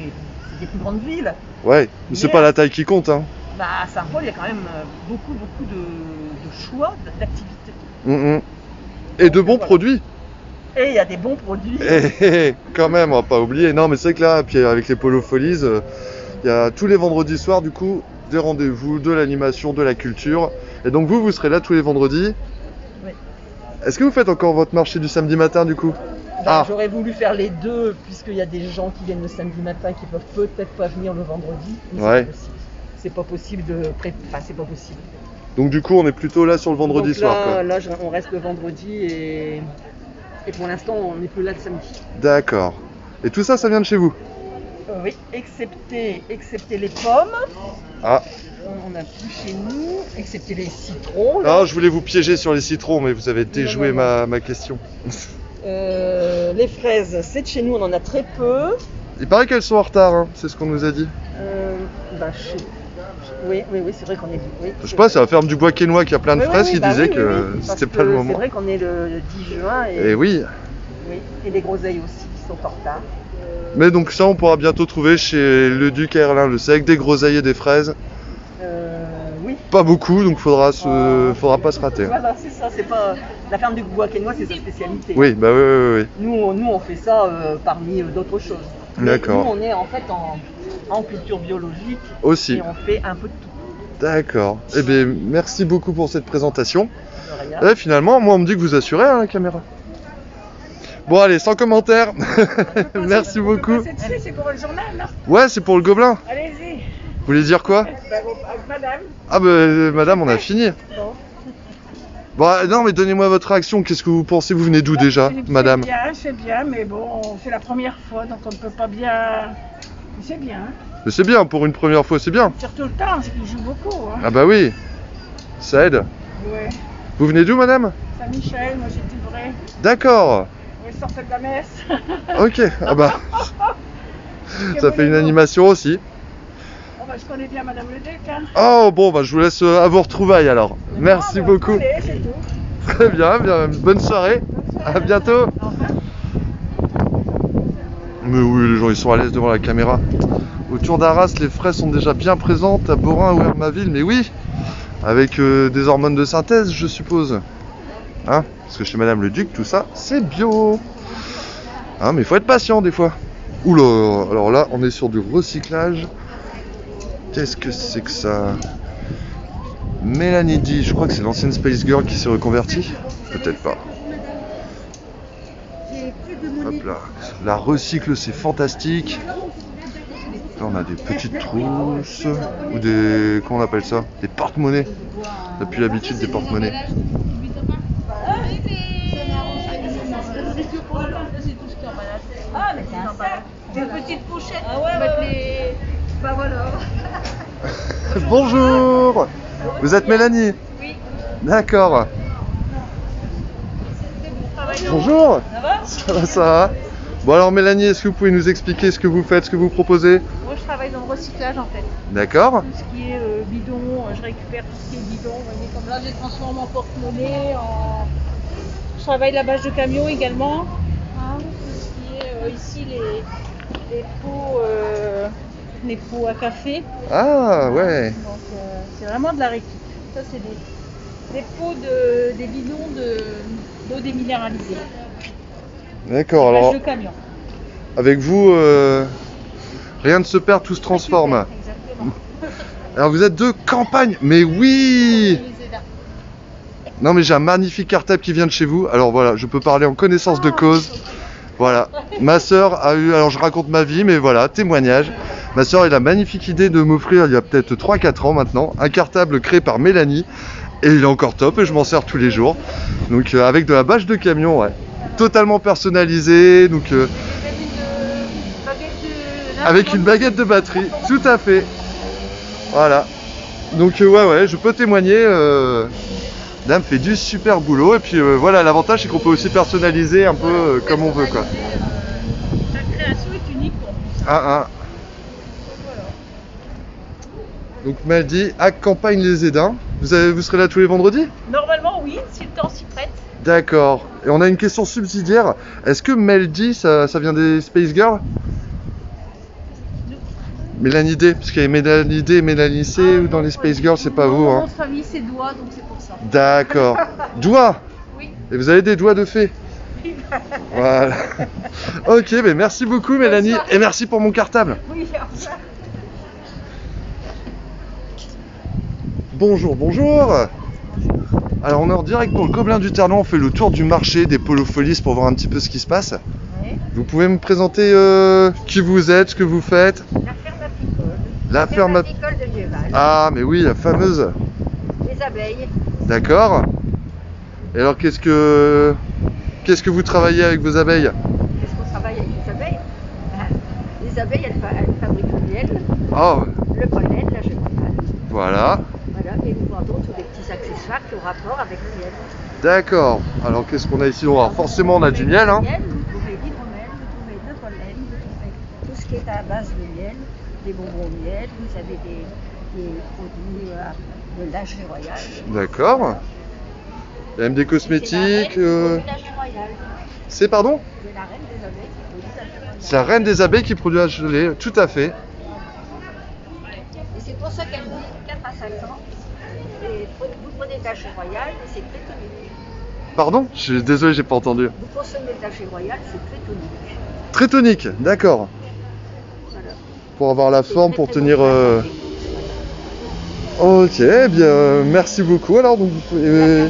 [SPEAKER 6] des plus grandes villes.
[SPEAKER 1] Ouais, mais c'est pas la taille qui compte. Hein.
[SPEAKER 6] Bah, à Saint-Paul, il y a quand même beaucoup de choix, d'activités.
[SPEAKER 1] Et de bons produits.
[SPEAKER 6] Et il y a des bons produits.
[SPEAKER 1] Et quand même, on va pas oublier. Non, mais c'est que là, puis avec les Polo Folies, il y a tous les vendredis soirs, du coup, des rendez-vous, de l'animation, de la culture. Et donc vous serez là tous les vendredis.
[SPEAKER 6] Oui.
[SPEAKER 1] Est-ce que vous faites encore votre marché du samedi matin, du coup?
[SPEAKER 6] J'aurais voulu faire les deux, puisqu'il y a des gens qui viennent le samedi matin qui peuvent peut-être pas venir le vendredi. Mais c'est pas possible c'est pas possible.
[SPEAKER 1] Donc du coup, on est plutôt là sur le vendredi soir. Quoi.
[SPEAKER 6] Là, on reste le vendredi et pour l'instant, on n'est plus là le samedi.
[SPEAKER 1] D'accord. Et tout ça, ça vient de chez vous?
[SPEAKER 6] Oui, excepté les pommes.
[SPEAKER 1] Ah.
[SPEAKER 6] On n'a plus chez nous, excepté les citrons. Là.
[SPEAKER 1] Ah, je voulais vous piéger sur les citrons, mais vous avez déjoué ma question.
[SPEAKER 6] Les fraises, c'est de chez nous, on en a très peu.
[SPEAKER 1] Il paraît qu'elles sont en retard, hein, c'est ce qu'on nous a dit.
[SPEAKER 6] Oui, c'est vrai qu'on est... Oui,
[SPEAKER 1] je sais pas, c'est la ferme du Bois Quesnoy qui a plein de fraises qui disait que c'était pas le moment.
[SPEAKER 6] C'est vrai qu'on est le 10 juin
[SPEAKER 1] et oui.
[SPEAKER 6] Oui, et les groseilles aussi qui sont en retard.
[SPEAKER 1] Mais donc ça, on pourra bientôt trouver chez Leduc à Erlin-le-Sec des groseilles et des fraises.
[SPEAKER 6] Oui.
[SPEAKER 1] Pas beaucoup, donc faudra pas se rater.
[SPEAKER 6] Voilà, c'est ça, c'est pas... La ferme du Bois Quesnoy, c'est sa spécialité.
[SPEAKER 1] Oui, bah oui.
[SPEAKER 6] Nous, on fait ça parmi d'autres choses.
[SPEAKER 1] D'accord.
[SPEAKER 6] Nous, on est en fait en culture biologique.
[SPEAKER 1] Aussi.
[SPEAKER 6] Et on fait un peu de tout.
[SPEAKER 1] D'accord. Eh bien, merci beaucoup pour cette présentation.
[SPEAKER 6] De rien.
[SPEAKER 1] Et finalement, moi, on me dit que vous assurez la caméra. Bon, allez, sans commentaire. Merci beaucoup.
[SPEAKER 8] C'est pour le journal, là.
[SPEAKER 1] Ouais, c'est pour le Gobelin.
[SPEAKER 8] Allez-y.
[SPEAKER 1] Vous voulez dire quoi?
[SPEAKER 8] Madame.
[SPEAKER 1] Ah bah madame, on a fini.
[SPEAKER 8] Bon.
[SPEAKER 1] Bon, non mais donnez-moi votre réaction, qu'est-ce que vous pensez? Vous venez d'où déjà, madame?
[SPEAKER 8] C'est bien, mais bon, c'est la première fois, donc on ne peut pas bien... C'est bien.
[SPEAKER 1] Mais c'est bien, pour une première fois, c'est bien.
[SPEAKER 8] Surtout le temps, c'est qu'il joue beaucoup. Hein.
[SPEAKER 1] Ah bah oui, ça aide.
[SPEAKER 8] Ouais.
[SPEAKER 1] Vous venez d'où, madame?
[SPEAKER 8] Saint-Michel, moi j'étais vrai.
[SPEAKER 1] D'accord.
[SPEAKER 8] Ouais, je sortais de la messe.
[SPEAKER 1] Ok, ah bah... ça fait une animation aussi.
[SPEAKER 8] Oh bah je connais bien Madame Le Duc. Hein.
[SPEAKER 1] Oh bon, bah je vous laisse à vos retrouvailles alors. Merci beaucoup.
[SPEAKER 8] Allez, c'est tout.
[SPEAKER 1] Très bien, bonne soirée. À bientôt. Mais oui, les gens ils sont à l'aise devant la caméra. Autour d'Arras, les fraises sont déjà bien présentes à Borin ou Hermaville, mais oui, avec des hormones de synthèse, je suppose. Hein? Parce que chez Madame Le Duc, tout ça, c'est bio. Hein, mais il faut être patient des fois. Oula, alors là, on est sur du recyclage. Qu'est-ce que c'est que ça? Mélanie D, je crois que c'est l'ancienne Space Girl qui s'est reconvertie. Peut-être pas. Hop là. La recycle, c'est fantastique. Là, on a des petites trousses. Ou des... comment on appelle ça? Des porte-monnaies. On n'a plus l'habitude des porte-monnaies.
[SPEAKER 8] Ah, mais c'est une petite pochette.
[SPEAKER 9] Ah ouais, les... Bah voilà.
[SPEAKER 1] Bonjour. Vous êtes Mélanie?
[SPEAKER 9] Oui.
[SPEAKER 1] D'accord. Bonjour.
[SPEAKER 9] Ça va?
[SPEAKER 1] Ça va, ça va. Bon alors Mélanie, est-ce que vous pouvez nous expliquer ce que vous faites, ce que vous proposez?
[SPEAKER 11] Moi je travaille dans le recyclage en fait.
[SPEAKER 1] D'accord.
[SPEAKER 11] Tout ce qui est bidon, je récupère tout ce qui est bidon. Vous voyez, comme là je les transforme en porte-monnaie, en... Je travaille la bâche de camion également. Hein, tout ce qui est ici les pots à café.
[SPEAKER 1] Ah ouais.
[SPEAKER 11] Donc c'est vraiment de la récup. Ça c'est des pots des bidons d'eau déminéralisée.
[SPEAKER 1] D'accord, alors
[SPEAKER 11] Bâche de camion.
[SPEAKER 1] avec vous, rien ne se perd, tout se transforme.
[SPEAKER 11] Exactement.
[SPEAKER 1] Alors vous êtes de campagne, mais oui. Non mais j'ai un magnifique cartable qui vient de chez vous, alors voilà, je peux parler en connaissance de cause. Voilà, ma sœur a eu, alors je raconte ma vie, mais voilà, témoignage. Ma sœur a eu la magnifique idée de m'offrir il y a peut-être 3-4 ans maintenant, un cartable créé par Mélanie. Et il est encore top et je m'en sers tous les jours. Donc avec de la bâche de camion, ouais. Totalement personnalisé, donc avec une baguette de batterie, tout à fait. Voilà. Donc ouais, je peux témoigner. Dame fait du super boulot et puis voilà, l'avantage c'est qu'on peut aussi personnaliser un peu comme on veut quoi.
[SPEAKER 11] Chaque création est unique pour nous.
[SPEAKER 1] Ah. Donc Maldi à Campagne-les-Édins. Vous serez là tous les vendredis?
[SPEAKER 11] Normalement oui, si le temps s'y prête.
[SPEAKER 1] D'accord. Et on a une question subsidiaire. Est-ce que Meldy, ça vient des Space Girls? Mélanie D, parce qu'il y a Mélanie D et Mélanie C ou dans les Space Girls, c'est pas vous, hein?
[SPEAKER 11] Notre famille c'est doigts, donc c'est pour ça.
[SPEAKER 1] D'accord. Doigts?
[SPEAKER 11] Oui.
[SPEAKER 1] Et vous avez des doigts de fée? Voilà. Ok, mais merci beaucoup Mélanie, et merci pour mon cartable.
[SPEAKER 11] Oui,
[SPEAKER 1] Bonjour, bonjour. Alors on est en direct pour le Gobelin du Ternon, on fait le tour du marché des Polopholies pour voir un petit peu ce qui se passe.
[SPEAKER 11] Oui.
[SPEAKER 1] Vous pouvez me présenter qui vous êtes, ce que vous faites?
[SPEAKER 13] La ferme apicole.
[SPEAKER 1] La ferme
[SPEAKER 13] apicole de Lieval.
[SPEAKER 1] Ah mais oui, la fameuse.
[SPEAKER 13] Les abeilles.
[SPEAKER 1] D'accord. Et alors qu'est-ce que vous travaillez avec vos abeilles?
[SPEAKER 13] Qu'est-ce qu'on travaille avec les abeilles? Les abeilles, elles fabriquent le miel,
[SPEAKER 1] Oh,
[SPEAKER 13] le pollen, la chenille.
[SPEAKER 1] voilà.
[SPEAKER 13] Voilà, et nous vendons tous les petits accessoires qui ont rapport avec le miel.
[SPEAKER 1] D'accord. Alors qu'est-ce qu'on a ici? Alors, forcément on a du miel, hein.
[SPEAKER 13] Vous trouvez l'hydromel, vous trouvez le pollen, vous trouvez tout ce qui est à base de miel, des bonbons au miel, vous avez des produits de lingerie royale.
[SPEAKER 1] D'accord. Il y a même des cosmétiques.
[SPEAKER 13] C'est la reine qui produit la royale.
[SPEAKER 1] C'est pardon?
[SPEAKER 13] C'est la reine des abeilles qui produit la royale.
[SPEAKER 1] C'est la reine des abeilles qui produit la gelée, tout à fait.
[SPEAKER 13] Et c'est pour ça qu'elle dit 4 à 5 ans. Et vous prenez de la chaux royale et c'est très tonique.
[SPEAKER 1] Pardon? Je suis désolé, j'ai pas entendu.
[SPEAKER 13] Vous consommez de la chaux royale, c'est très tonique.
[SPEAKER 1] Très tonique, d'accord.
[SPEAKER 13] Voilà.
[SPEAKER 1] Pour avoir la forme,
[SPEAKER 13] très,
[SPEAKER 1] pour
[SPEAKER 13] très
[SPEAKER 1] tenir.
[SPEAKER 13] bon.
[SPEAKER 1] Ok, eh bien, merci beaucoup. Alors, donc, vous pouvez.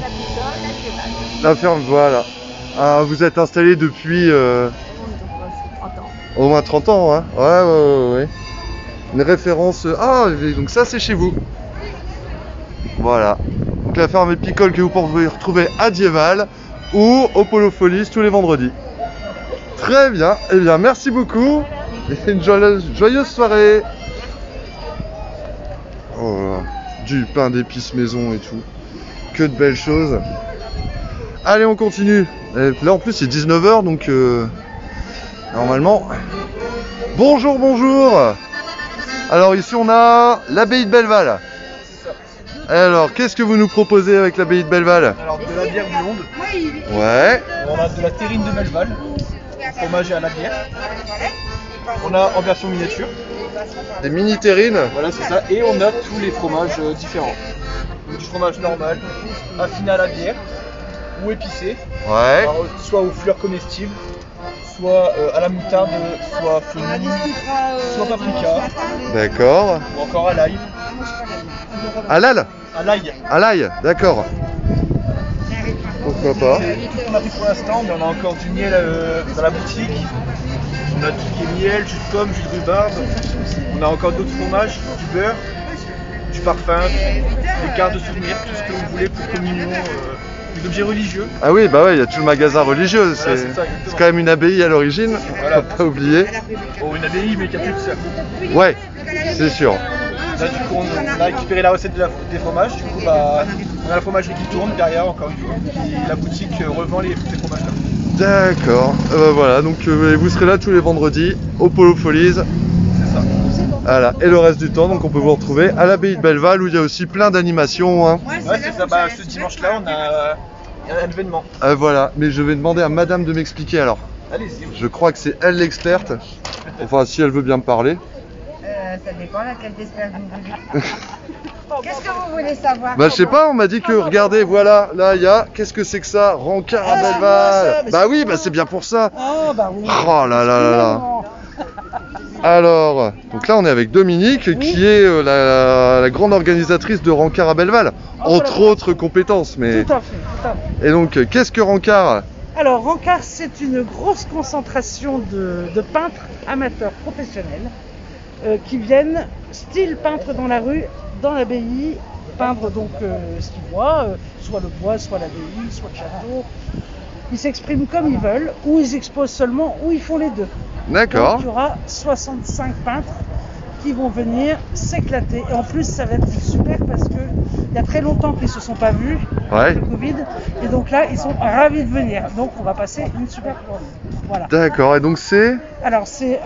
[SPEAKER 1] La ferme, voilà. Ah, vous êtes installé depuis
[SPEAKER 13] C'est 30 ans.
[SPEAKER 1] au moins 30 ans, hein? Ouais. Une référence... Ah, donc ça c'est chez vous. Voilà. Donc la ferme épicole que vous pouvez retrouver à Dieval ou au Polo Folies tous les vendredis. Très bien. Eh bien, merci beaucoup. Et une joyeuse soirée. Oh là. Du pain d'épices maison et tout. Que de belles choses. Allez, on continue. Et là, en plus, c'est 19h, donc... normalement... Bonjour, bonjour. Alors, ici, on a l'abbaye de Belleval. Alors, qu'est-ce que vous nous proposez avec l'abbaye de Belleval?
[SPEAKER 14] Alors, de la bière blonde.
[SPEAKER 1] Ouais.
[SPEAKER 14] On a de la terrine de Belleval. Fromage à la bière. On a en version miniature.
[SPEAKER 1] Des mini terrines.
[SPEAKER 14] Voilà, c'est ça. Et on a tous les fromages différents. Donc, du fromage normal, affiné à la bière, ou épicé.
[SPEAKER 1] Ouais.
[SPEAKER 14] Alors, soit aux fleurs comestibles, soit à la moutarde, soit fenouil, soit paprika.
[SPEAKER 1] D'accord.
[SPEAKER 14] Ou encore à l'ail.
[SPEAKER 1] À l'ail?
[SPEAKER 14] À l'ail.
[SPEAKER 1] À l'ail, d'accord. Pourquoi pas?
[SPEAKER 14] C'est tout ce qu'on a pris pour l'instant, mais on a encore du miel dans la boutique. On a tout ce qui est miel, jus de pomme, jus de rhubarbe. On a encore d'autres fromages, du beurre, du parfum, des cartes de souvenirs, tout ce que vous voulez pour communion, des objets religieux.
[SPEAKER 1] Ah oui, bah ouais, il y a tout le magasin religieux.
[SPEAKER 14] Voilà,
[SPEAKER 1] c'est quand même une abbaye à l'origine,
[SPEAKER 14] voilà.
[SPEAKER 1] faut pas oublier.
[SPEAKER 14] Bon, une abbaye, mais qui a plus de ça.
[SPEAKER 1] Ouais, c'est sûr.
[SPEAKER 14] Là, du coup, on a récupéré la recette des fromages. Du coup, bah, on a la fromagerie qui tourne derrière, encore une fois. Et la boutique revend ces fromages-là.
[SPEAKER 1] D'accord. Voilà, donc vous serez là tous les vendredis au Polo Folies.
[SPEAKER 14] C'est ça.
[SPEAKER 1] Voilà. Et le reste du temps, donc on peut vous retrouver à l'abbaye de Belleval où il y a aussi plein d'animations. Hein.
[SPEAKER 14] Ouais, c'est ça. Bah, ce dimanche-là, on a un événement.
[SPEAKER 1] Voilà, mais je vais demander à madame de m'expliquer alors.
[SPEAKER 14] Allez-y.
[SPEAKER 1] Je crois que c'est elle l'experte. Enfin, si elle veut bien me parler.
[SPEAKER 13] Ça dépend laquelle d'espèce vous voulez. Qu'est-ce que vous voulez savoir?
[SPEAKER 1] Bah je sais pas, on m'a dit que regardez, voilà, là il y a, qu'est-ce que c'est que ça? Rancard à Belleval. Bah oui, bah c'est bien pour ça.
[SPEAKER 8] Oh bah oui.
[SPEAKER 1] Oh là là là là. Alors, donc là on est avec Dominique qui est la grande organisatrice de Rancard à Belleval, entre autres compétences. Mais...
[SPEAKER 8] Tout à fait, tout à fait.
[SPEAKER 1] Et donc, qu'est-ce que Rancard?
[SPEAKER 8] Alors Rancard, c'est une grosse concentration de peintres amateurs professionnels qui viennent, style peintre dans la rue, dans l'abbaye, peindre donc ce qu'ils voient, soit le bois, soit l'abbaye, soit le château. Ils s'expriment comme ils veulent, ou ils exposent seulement, ou ils font les deux.
[SPEAKER 1] D'accord.
[SPEAKER 8] Donc il y aura 65 peintres qui vont venir s'éclater. Et en plus, ça va être super parce que il y a très longtemps qu'ils ne se sont pas vus avec le Covid. Et donc là, ils sont ravis de venir. Donc on va passer une super journée. Voilà.
[SPEAKER 1] D'accord, et donc c'est...
[SPEAKER 8] Alors c'est...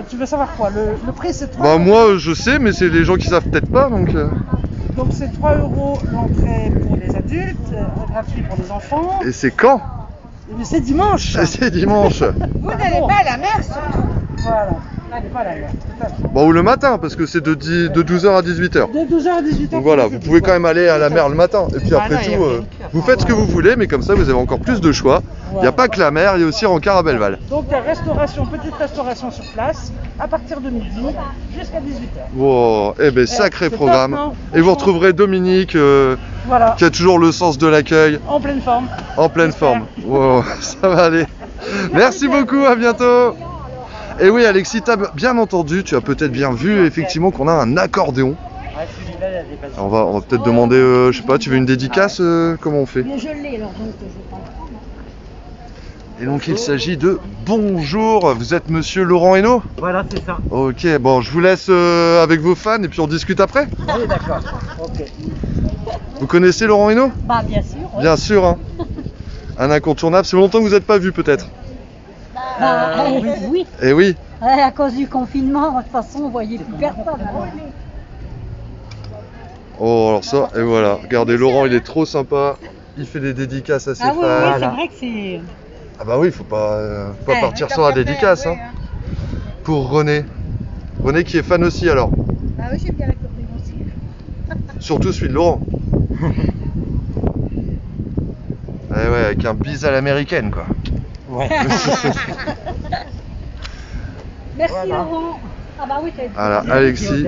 [SPEAKER 8] tu veux savoir quoi? Le prix c'est 3
[SPEAKER 1] Bah moi je sais, mais c'est les gens qui savent peut-être pas, donc...
[SPEAKER 8] Donc c'est 3 € l'entrée pour les adultes, gratuit pour les enfants.
[SPEAKER 1] Et c'est quand?
[SPEAKER 8] Mais c'est dimanche.
[SPEAKER 1] Et c'est dimanche.
[SPEAKER 13] Vous n'allez pas à la mer surtout.
[SPEAKER 8] Voilà, n'allez pas à la mer, tout à fait.
[SPEAKER 1] Bon, ou le matin, parce que c'est de 12h à 18h.
[SPEAKER 8] De 12h à 18h.
[SPEAKER 1] Donc voilà, vous pouvez quand même aller à la mer le matin. Et puis après tout, vous faites ce que vous voulez, mais comme ça vous avez encore plus de choix. Il n'y a pas que la mer, il y a aussi Rancard à Belleval.
[SPEAKER 8] Donc il y a restauration, petite restauration sur place, à partir de midi jusqu'à 18h.
[SPEAKER 1] Wow, eh ben sacré programme.
[SPEAKER 8] top, non?
[SPEAKER 1] Et vous retrouverez Dominique,
[SPEAKER 8] Voilà.
[SPEAKER 1] qui a toujours le sens de l'accueil.
[SPEAKER 8] En pleine forme.
[SPEAKER 1] En pleine forme. Wow, ça va aller. Merci beaucoup, à bientôt. Et oui Alexis, t'as bien entendu, tu as peut-être bien vu effectivement qu'on a un accordéon. On va peut-être demander, je sais pas, tu veux une dédicace, comment on fait?
[SPEAKER 13] Mais je l'ai alors donc je pense.
[SPEAKER 1] Et donc il s'agit de Bonjour, vous êtes monsieur Laurent Hainaut?
[SPEAKER 15] Voilà, c'est ça.
[SPEAKER 1] Ok, bon je vous laisse avec vos fans et puis on discute après.
[SPEAKER 15] Oui, d'accord. Ok.
[SPEAKER 1] Vous connaissez Laurent Hainaut?
[SPEAKER 13] Bah bien sûr. Ouais.
[SPEAKER 1] Bien sûr, hein. Un incontournable, c'est longtemps que vous n'êtes pas vu peut-être?
[SPEAKER 13] Oui.
[SPEAKER 1] Eh oui.
[SPEAKER 13] À cause du confinement, de toute façon on voyait plus personne.
[SPEAKER 1] Oh alors ça, et voilà, regardez Laurent il est trop sympa, il fait des dédicaces à ses fans.
[SPEAKER 13] Oui, c'est vrai que c'est...
[SPEAKER 1] Ah bah oui, faut pas partir sans la dédicace, hein. Pour René. René qui est fan aussi alors.
[SPEAKER 13] Ah oui, j'aime bien l'accordéon aussi.
[SPEAKER 1] Surtout celui de Laurent. Eh ouais, avec un bis à l'américaine quoi.
[SPEAKER 15] Ouais.
[SPEAKER 13] Merci voilà. Laurent. Ah bah oui, t'as
[SPEAKER 1] Voilà, Alexis.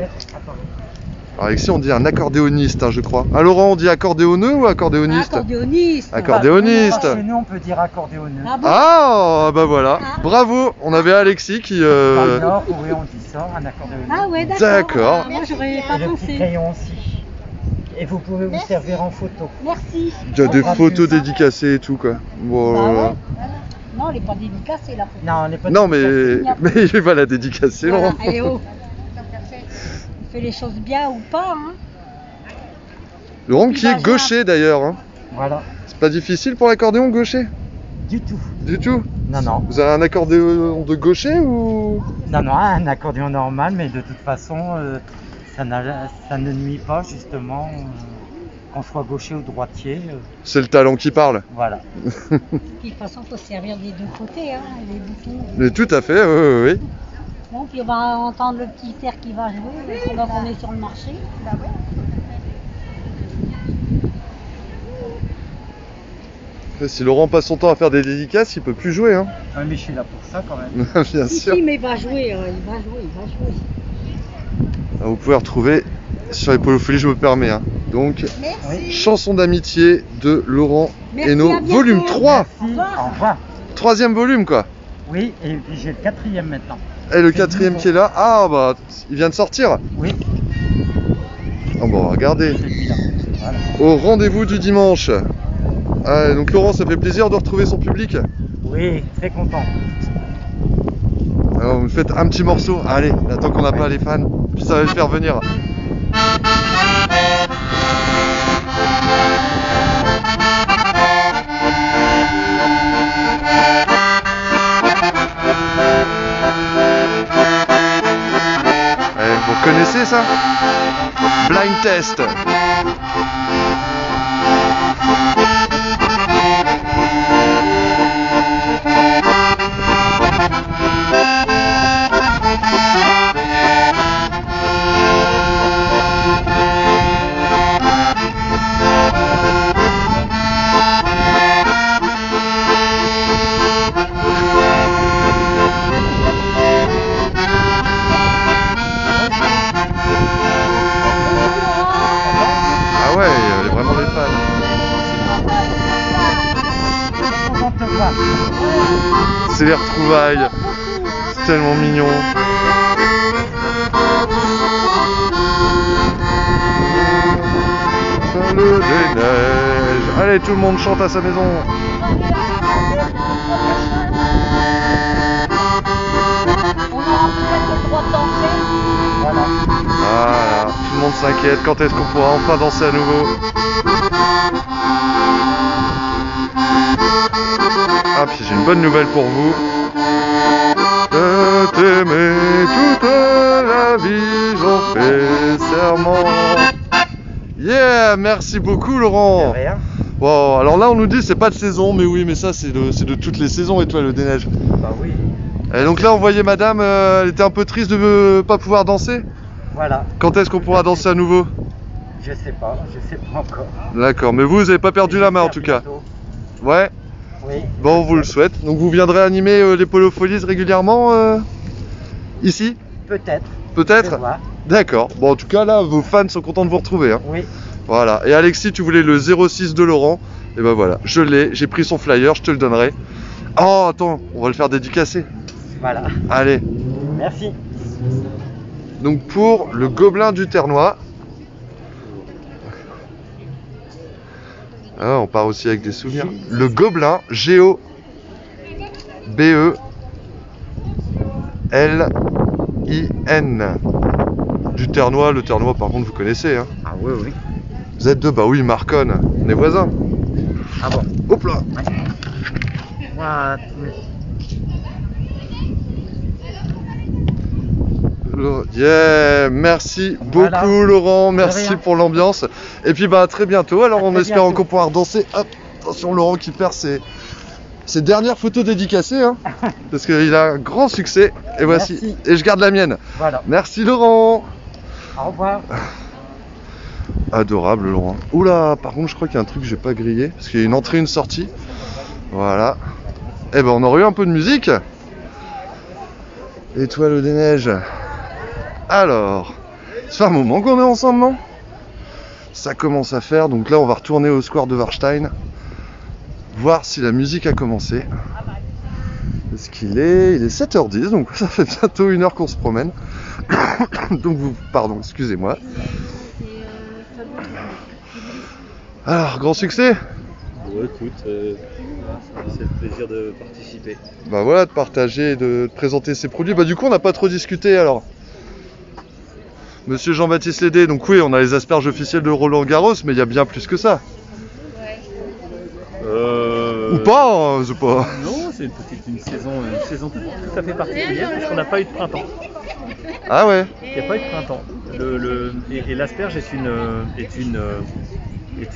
[SPEAKER 1] Alors Alexis, on dit un accordéoniste, hein, je crois. Ah Laurent, on dit accordéoneux ou accordéoniste?
[SPEAKER 13] Accordéoniste.
[SPEAKER 1] Accordéoniste.
[SPEAKER 15] Chez nous, on peut dire accordéoneux.
[SPEAKER 13] Ah bon?
[SPEAKER 1] Ah, bah voilà. Bravo. On avait Alexis qui...
[SPEAKER 15] Dans le Nord, oui, on dit ça, un accordéoneux.
[SPEAKER 13] Ah ouais, d'accord.
[SPEAKER 1] D'accord.
[SPEAKER 13] Ah, moi, j'aurais pas
[SPEAKER 15] Et le petit
[SPEAKER 13] pensé.
[SPEAKER 15] crayon aussi. Et vous pouvez vous servir en photo.
[SPEAKER 13] Merci.
[SPEAKER 1] Il y a des photos dédicacées et tout, quoi. Bon,
[SPEAKER 13] Bah ouais. Non, elle n'est pas dédicacée, la photo.
[SPEAKER 15] Non, elle n'est pas
[SPEAKER 1] non,
[SPEAKER 15] dédicacée.
[SPEAKER 1] mais il va la dédicacer,
[SPEAKER 13] Voilà.
[SPEAKER 1] Laurent.
[SPEAKER 13] Allez, oh. Il fait les choses bien ou pas, hein.
[SPEAKER 1] Laurent qui est gaucher d'ailleurs. Hein.
[SPEAKER 15] Voilà.
[SPEAKER 1] C'est pas difficile pour l'accordéon gaucher?
[SPEAKER 15] Du tout.
[SPEAKER 1] Du tout?
[SPEAKER 15] Non, non.
[SPEAKER 1] Vous avez un accordéon de gaucher ou?
[SPEAKER 15] Non, non, un accordéon normal, mais de toute façon, ça ne nuit pas justement qu'on soit gaucher ou droitier.
[SPEAKER 1] C'est le talent qui parle.
[SPEAKER 15] Voilà.
[SPEAKER 13] Puis, de toute façon, il faut se servir des deux côtés, hein, les boutons.
[SPEAKER 1] Mais tout à fait, oui, oui.
[SPEAKER 13] Bon, puis on va entendre le petit air qui va jouer pendant qu'on est sur le marché. Bah ouais.
[SPEAKER 1] Après, si Laurent passe son temps à faire des dédicaces, il peut plus jouer. Hein.
[SPEAKER 15] Ah, mais je suis là pour ça quand même.
[SPEAKER 1] Bien
[SPEAKER 13] Si,
[SPEAKER 1] sûr.
[SPEAKER 13] si, mais il va jouer, il va jouer.
[SPEAKER 1] Alors, vous pouvez retrouver sur les polofolies, je me permets. Hein. Donc,
[SPEAKER 13] Merci.
[SPEAKER 1] chanson d'amitié de Laurent
[SPEAKER 13] Merci,
[SPEAKER 1] Hainaut,
[SPEAKER 13] à bientôt.
[SPEAKER 1] volume 3.
[SPEAKER 15] Au revoir.
[SPEAKER 1] Troisième volume, quoi.
[SPEAKER 15] Oui, et puis j'ai le quatrième maintenant.
[SPEAKER 1] Et le quatrième qui est là, ah bah, il vient de sortir.
[SPEAKER 15] Oui.
[SPEAKER 1] Oh, bon, regardez.
[SPEAKER 15] Voilà.
[SPEAKER 1] Au rendez-vous du dimanche. Ah, donc Laurent, ça fait plaisir de retrouver son public.
[SPEAKER 15] Oui, très content.
[SPEAKER 1] Alors, vous me faites un petit morceau. Allez, tant qu'on n'a pas les fans, puis ça va le faire venir. Vous connaissez ça? Blind Test. Ah ouais, il y a vraiment des fans. C'est les retrouvailles. C'est tellement mignon. Le déneige. Allez, tout le monde chante à sa maison. Voilà, tout le monde s'inquiète. Quand est-ce qu'on pourra enfin danser à nouveau? Ah, puis j'ai une bonne nouvelle pour vous. De t'aimer toute la vie, j'en fais serment. Yeah, merci beaucoup Laurent. Wow, alors là on nous dit c'est pas de saison, mais oui, mais ça c'est de toutes les saisons, Étoile le déneige.
[SPEAKER 15] Bah oui.
[SPEAKER 1] Et donc là on voyait madame, elle était un peu triste de pas pouvoir danser.
[SPEAKER 15] Voilà.
[SPEAKER 1] Quand est-ce qu'on pourra danser à nouveau?
[SPEAKER 15] Je sais pas encore.
[SPEAKER 1] D'accord, mais vous avez pas perdu la main en tout cas. Ouais.
[SPEAKER 15] Oui.
[SPEAKER 1] Bon, on vous le souhaite. Donc vous viendrez animer les Polofolies régulièrement ici?
[SPEAKER 15] Peut-être.
[SPEAKER 1] Peut-être? D'accord. Bon, en tout cas là, vos fans sont contents de vous retrouver. Hein.
[SPEAKER 15] Oui.
[SPEAKER 1] Voilà. Et Alexis, tu voulais le 06 de Laurent. Et ben voilà, je l'ai. J'ai pris son flyer, je te le donnerai. Oh, attends, on va le faire dédicacer.
[SPEAKER 15] Voilà.
[SPEAKER 1] Allez.
[SPEAKER 15] Merci.
[SPEAKER 1] Donc pour le Gobelin du Ternois. Ah, on part aussi avec des souvenirs. Le Gobelin, G-O-B-E-L-I-N. Du Ternois, le Ternois par contre vous connaissez. Hein.
[SPEAKER 15] Ah oui, oui.
[SPEAKER 1] Z2, bah oui, Marconne, on est voisins.
[SPEAKER 15] Ah bon?
[SPEAKER 1] Hop là.
[SPEAKER 15] What?
[SPEAKER 1] Yeah, merci beaucoup Laurent, merci pour l'ambiance. Et puis bah à très bientôt, alors on espère encore pouvoir danser. Hop, attention Laurent qui perd ses dernières photos dédicacées, hein, parce qu'il a un grand succès. Et voici,
[SPEAKER 15] merci.
[SPEAKER 1] Et je garde la mienne.
[SPEAKER 15] Voilà.
[SPEAKER 1] Merci Laurent.
[SPEAKER 15] Au revoir.
[SPEAKER 1] Adorable Laurent. Oula, par contre je crois qu'il y a un truc que j'ai pas grillé, parce qu'il y a une entrée, une sortie. Voilà. Et ben on aurait eu un peu de musique. Étoile des neiges. Alors, ça fait un moment qu'on est ensemble, non? Ça commence à faire, donc là on va retourner au square de Warstein, voir si la musique a commencé. Parce qu'il est... Il est 7h10, donc ça fait bientôt 1 heure qu'on se promène. Donc pardon, excusez-moi. Alors, grand succès?
[SPEAKER 16] Bon, écoute, c'est le plaisir de participer.
[SPEAKER 1] Bah voilà, de partager, de présenter ses produits. Bah du coup, on n'a pas trop discuté alors. Monsieur Jean-Baptiste Lédé, donc oui, on a les asperges officielles de Roland Garros, mais il y a bien plus que ça. Ou pas, hein, c'est pas...
[SPEAKER 5] Non, c'est une saison tout à fait particulière, parce qu'on n'a pas eu de printemps.
[SPEAKER 1] Ah ouais?
[SPEAKER 5] Il n'y a pas eu de printemps. Et l'asperge est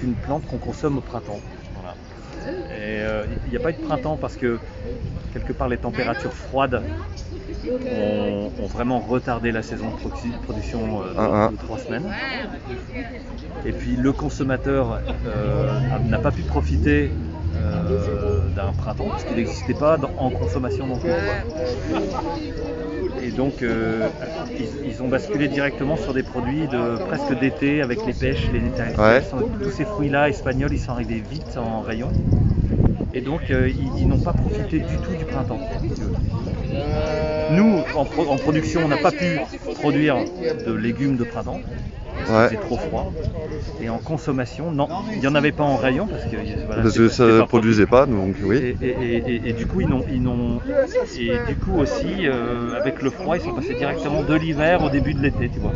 [SPEAKER 5] une plante qu'on consomme au printemps. Voilà. Et il n'y a pas eu de printemps parce que quelque part les températures froides ont vraiment retardé la saison de production de 3 semaines. Et puis le consommateur n'a pas pu profiter d'un printemps parce qu'il n'existait pas en consommation non plus. Et donc ils ont basculé directement sur des produits presque d'été avec les pêches, les détails.
[SPEAKER 1] Ouais.
[SPEAKER 5] Tous ces fruits-là espagnols, ils sont arrivés vite en rayon. Et donc ils n'ont pas profité du tout du printemps. Nous, en production, on n'a pas pu produire de légumes de printemps. Parce que c'était trop froid. Et en consommation, non, il n'y en avait pas en rayon parce que, voilà,
[SPEAKER 1] parce que ça ne produisait pas, donc oui.
[SPEAKER 5] Et du coup, aussi, avec le froid, ils sont passés directement de l'hiver au début de l'été, tu vois.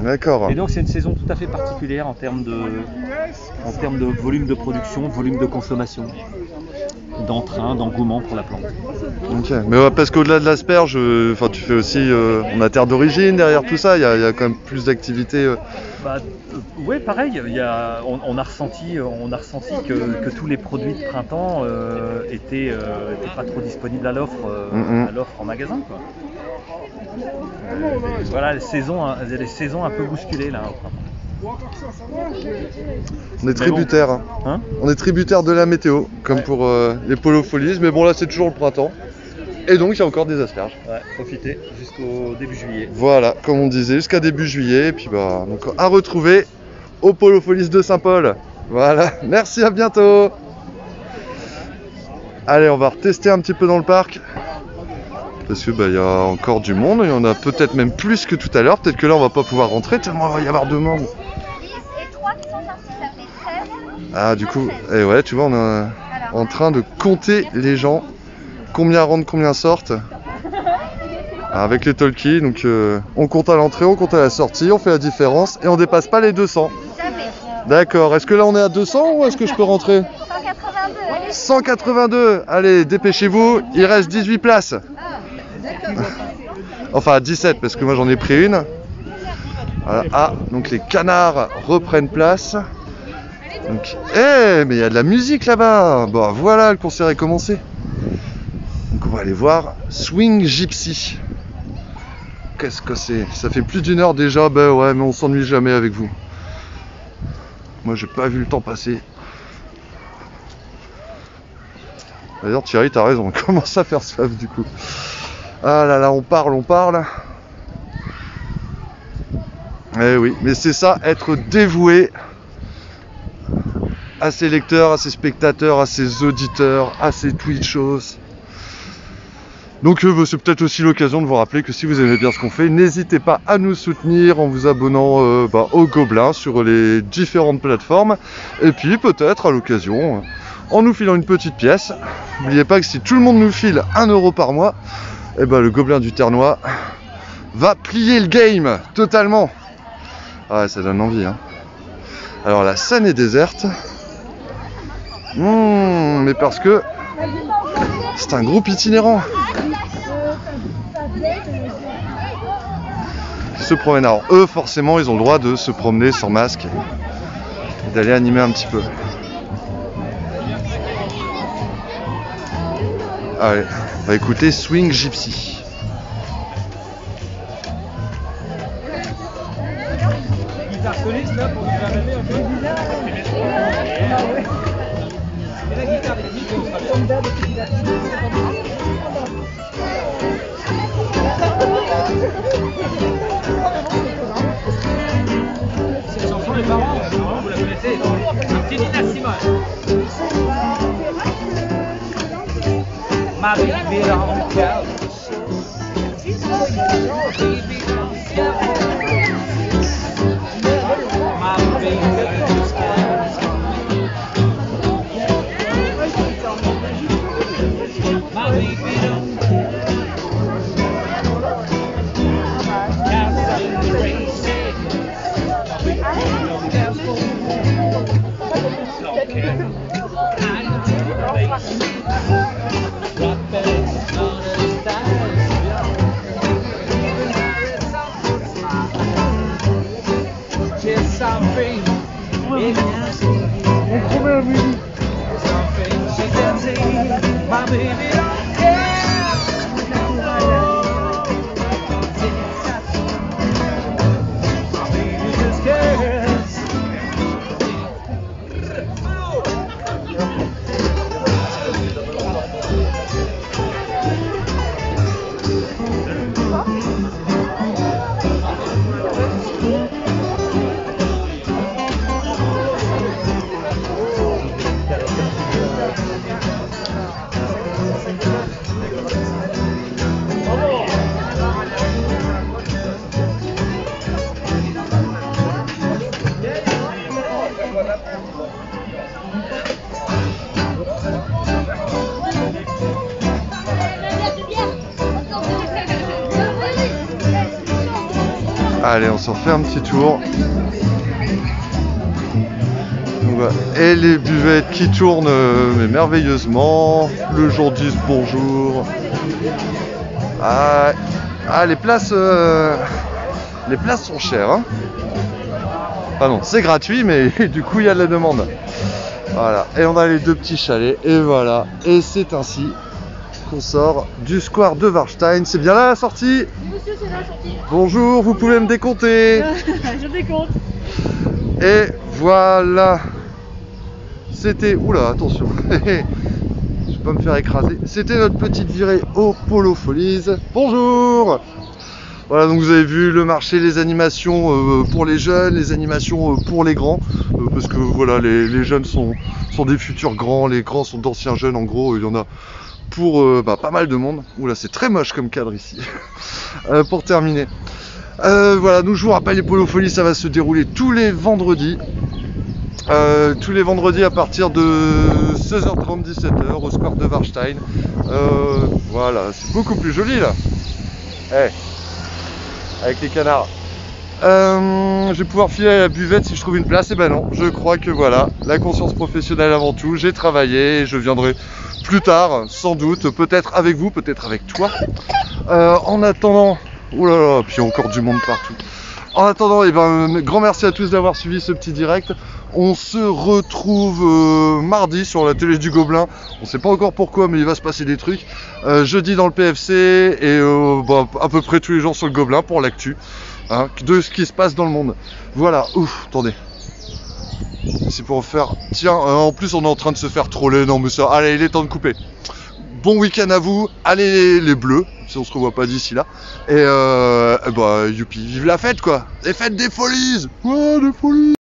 [SPEAKER 1] D'accord.
[SPEAKER 5] Et donc c'est une saison tout à fait particulière en termes de volume de production, volume de consommation, d'entrain, d'engouement pour la plante.
[SPEAKER 1] Ok, mais ouais, parce qu'au-delà de l'asperge, tu fais aussi, on a terre d'origine derrière tout ça, il y a quand même plus d'activités.
[SPEAKER 5] Oui, pareil, on a ressenti que tous les produits de printemps étaient pas trop disponibles à l'offre en magasin, quoi. Voilà, les saisons un peu bousculées là.
[SPEAKER 1] On est tributaire, hein. On est tributaire de la météo, comme pour les Polo Folies, mais bon là c'est toujours le printemps. Et donc il y a encore des asperges.
[SPEAKER 5] Ouais, profitez jusqu'au début juillet.
[SPEAKER 1] Voilà, comme on disait, jusqu'à début juillet, et puis donc à retrouver au Polo Folies de Saint-Paul. Voilà, merci, à bientôt. Allez, on va retester un petit peu dans le parc. Parce que y a encore du monde, il y en a peut-être même plus que tout à l'heure. Peut-être que là on va pas pouvoir rentrer tellement il va y avoir de monde. Ah du coup, et ouais, tu vois, on est en train de compter les gens. Combien rentrent, combien sortent. Avec les talkies, donc on compte à l'entrée, on compte à la sortie, on fait la différence et on dépasse pas les 200. D'accord, est-ce que là on est à 200 ou est-ce que je peux rentrer? 182. Allez, dépêchez-vous, il reste 18 places. Enfin 17 parce que moi j'en ai pris une. Voilà. Ah, donc les canards reprennent place. Donc, mais il y a de la musique là-bas. Bon voilà, le concert est commencé. Donc on va aller voir Swing Gypsy. Qu'est-ce que c'est? Ça fait plus d'1 heure déjà, ouais, mais on s'ennuie jamais avec vous. Moi j'ai pas vu le temps passer. D'ailleurs Thierry, t'as raison, on commence à faire soif du coup. Ah là là, on parle. Eh oui, mais c'est ça, être dévoué à ses lecteurs, à ses spectateurs, à ses auditeurs, à ses Twitchos. Donc c'est peut-être aussi l'occasion de vous rappeler que si vous aimez bien ce qu'on fait, n'hésitez pas à nous soutenir en vous abonnant au Gobelin sur les différentes plateformes. Et puis peut-être à l'occasion, en nous filant une petite pièce. N'oubliez pas que si tout le monde nous file 1 € par mois, le Gobelin du Ternois va plier le game totalement. Ah ouais, ça donne envie, hein. Alors la scène est déserte. Mais parce que c'est un groupe itinérant qui se promène. Alors eux forcément ils ont le droit de se promener sans masque et d'aller animer un petit peu. Allez, on va écouter Swing Gypsy.
[SPEAKER 2] Guitare soliste là pour nous ramener un peu. Et la guitare électrique, on sera bien. Cette chanson, les parents, vous la connaissez, un petit Nina Simone. Ma baby on the couch. My baby is my baby don't care. Cats in the races. My baby don't care. Don't care. I know races. Rock bells on the stars. Just something. Something she can say. My baby don't care. My baby just cares.
[SPEAKER 1] Allez, on s'en fait un petit tour. Donc, voilà. Et les buvettes qui tournent mais merveilleusement. Le jour 10, bonjour. Ah, les places sont chères. Hein. Ah non, c'est gratuit, mais du coup, il y a de la demande. Voilà. Et on a les deux petits chalets. Et voilà. Et c'est ainsi qu'on sort du square de Warstein. C'est bien là la sortie?
[SPEAKER 11] Monsieur, c'est la sortie.
[SPEAKER 1] Bonjour, vous pouvez me décompter?
[SPEAKER 11] Je décompte.
[SPEAKER 1] Et voilà. C'était... Oula, attention. Je vais pas me faire écraser. C'était notre petite virée au Polo Folies. Bonjour. Voilà, donc vous avez vu le marché, les animations pour les jeunes, les animations pour les grands. Parce que voilà, les jeunes sont des futurs grands, les grands sont d'anciens jeunes. En gros, il y en a pour pas mal de monde. Oula, c'est très moche comme cadre ici. Pour terminer. Voilà, nous je vous rappelle, les Polo Folies, ça va se dérouler tous les vendredis. Tous les vendredis à partir de 16h30, 17h au square de Warstein. Voilà, c'est beaucoup plus joli là. Hey, avec les canards. Je vais pouvoir filer à la buvette si je trouve une place. Et ben non, je crois que voilà, la conscience professionnelle avant tout. J'ai travaillé et je viendrai plus tard, sans doute, peut-être avec vous, peut-être avec toi. En attendant, oulala, puis encore du monde partout. En attendant, eh ben, grand merci à tous d'avoir suivi ce petit direct. On se retrouve mardi sur la télé du Gobelin. On sait pas encore pourquoi, mais il va se passer des trucs. Jeudi dans le PFC et à peu près tous les jours sur le Gobelin pour l'actu hein, de ce qui se passe dans le monde. Voilà, ouf, attendez. C'est pour faire... Tiens, en plus on est en train de se faire troller. Non mais ça, allez, il est temps de couper. Bon week-end à vous. Allez les bleus, si on se revoit pas d'ici là. Et youpi, vive la fête quoi. Les fêtes des folies. Ouais, des folies.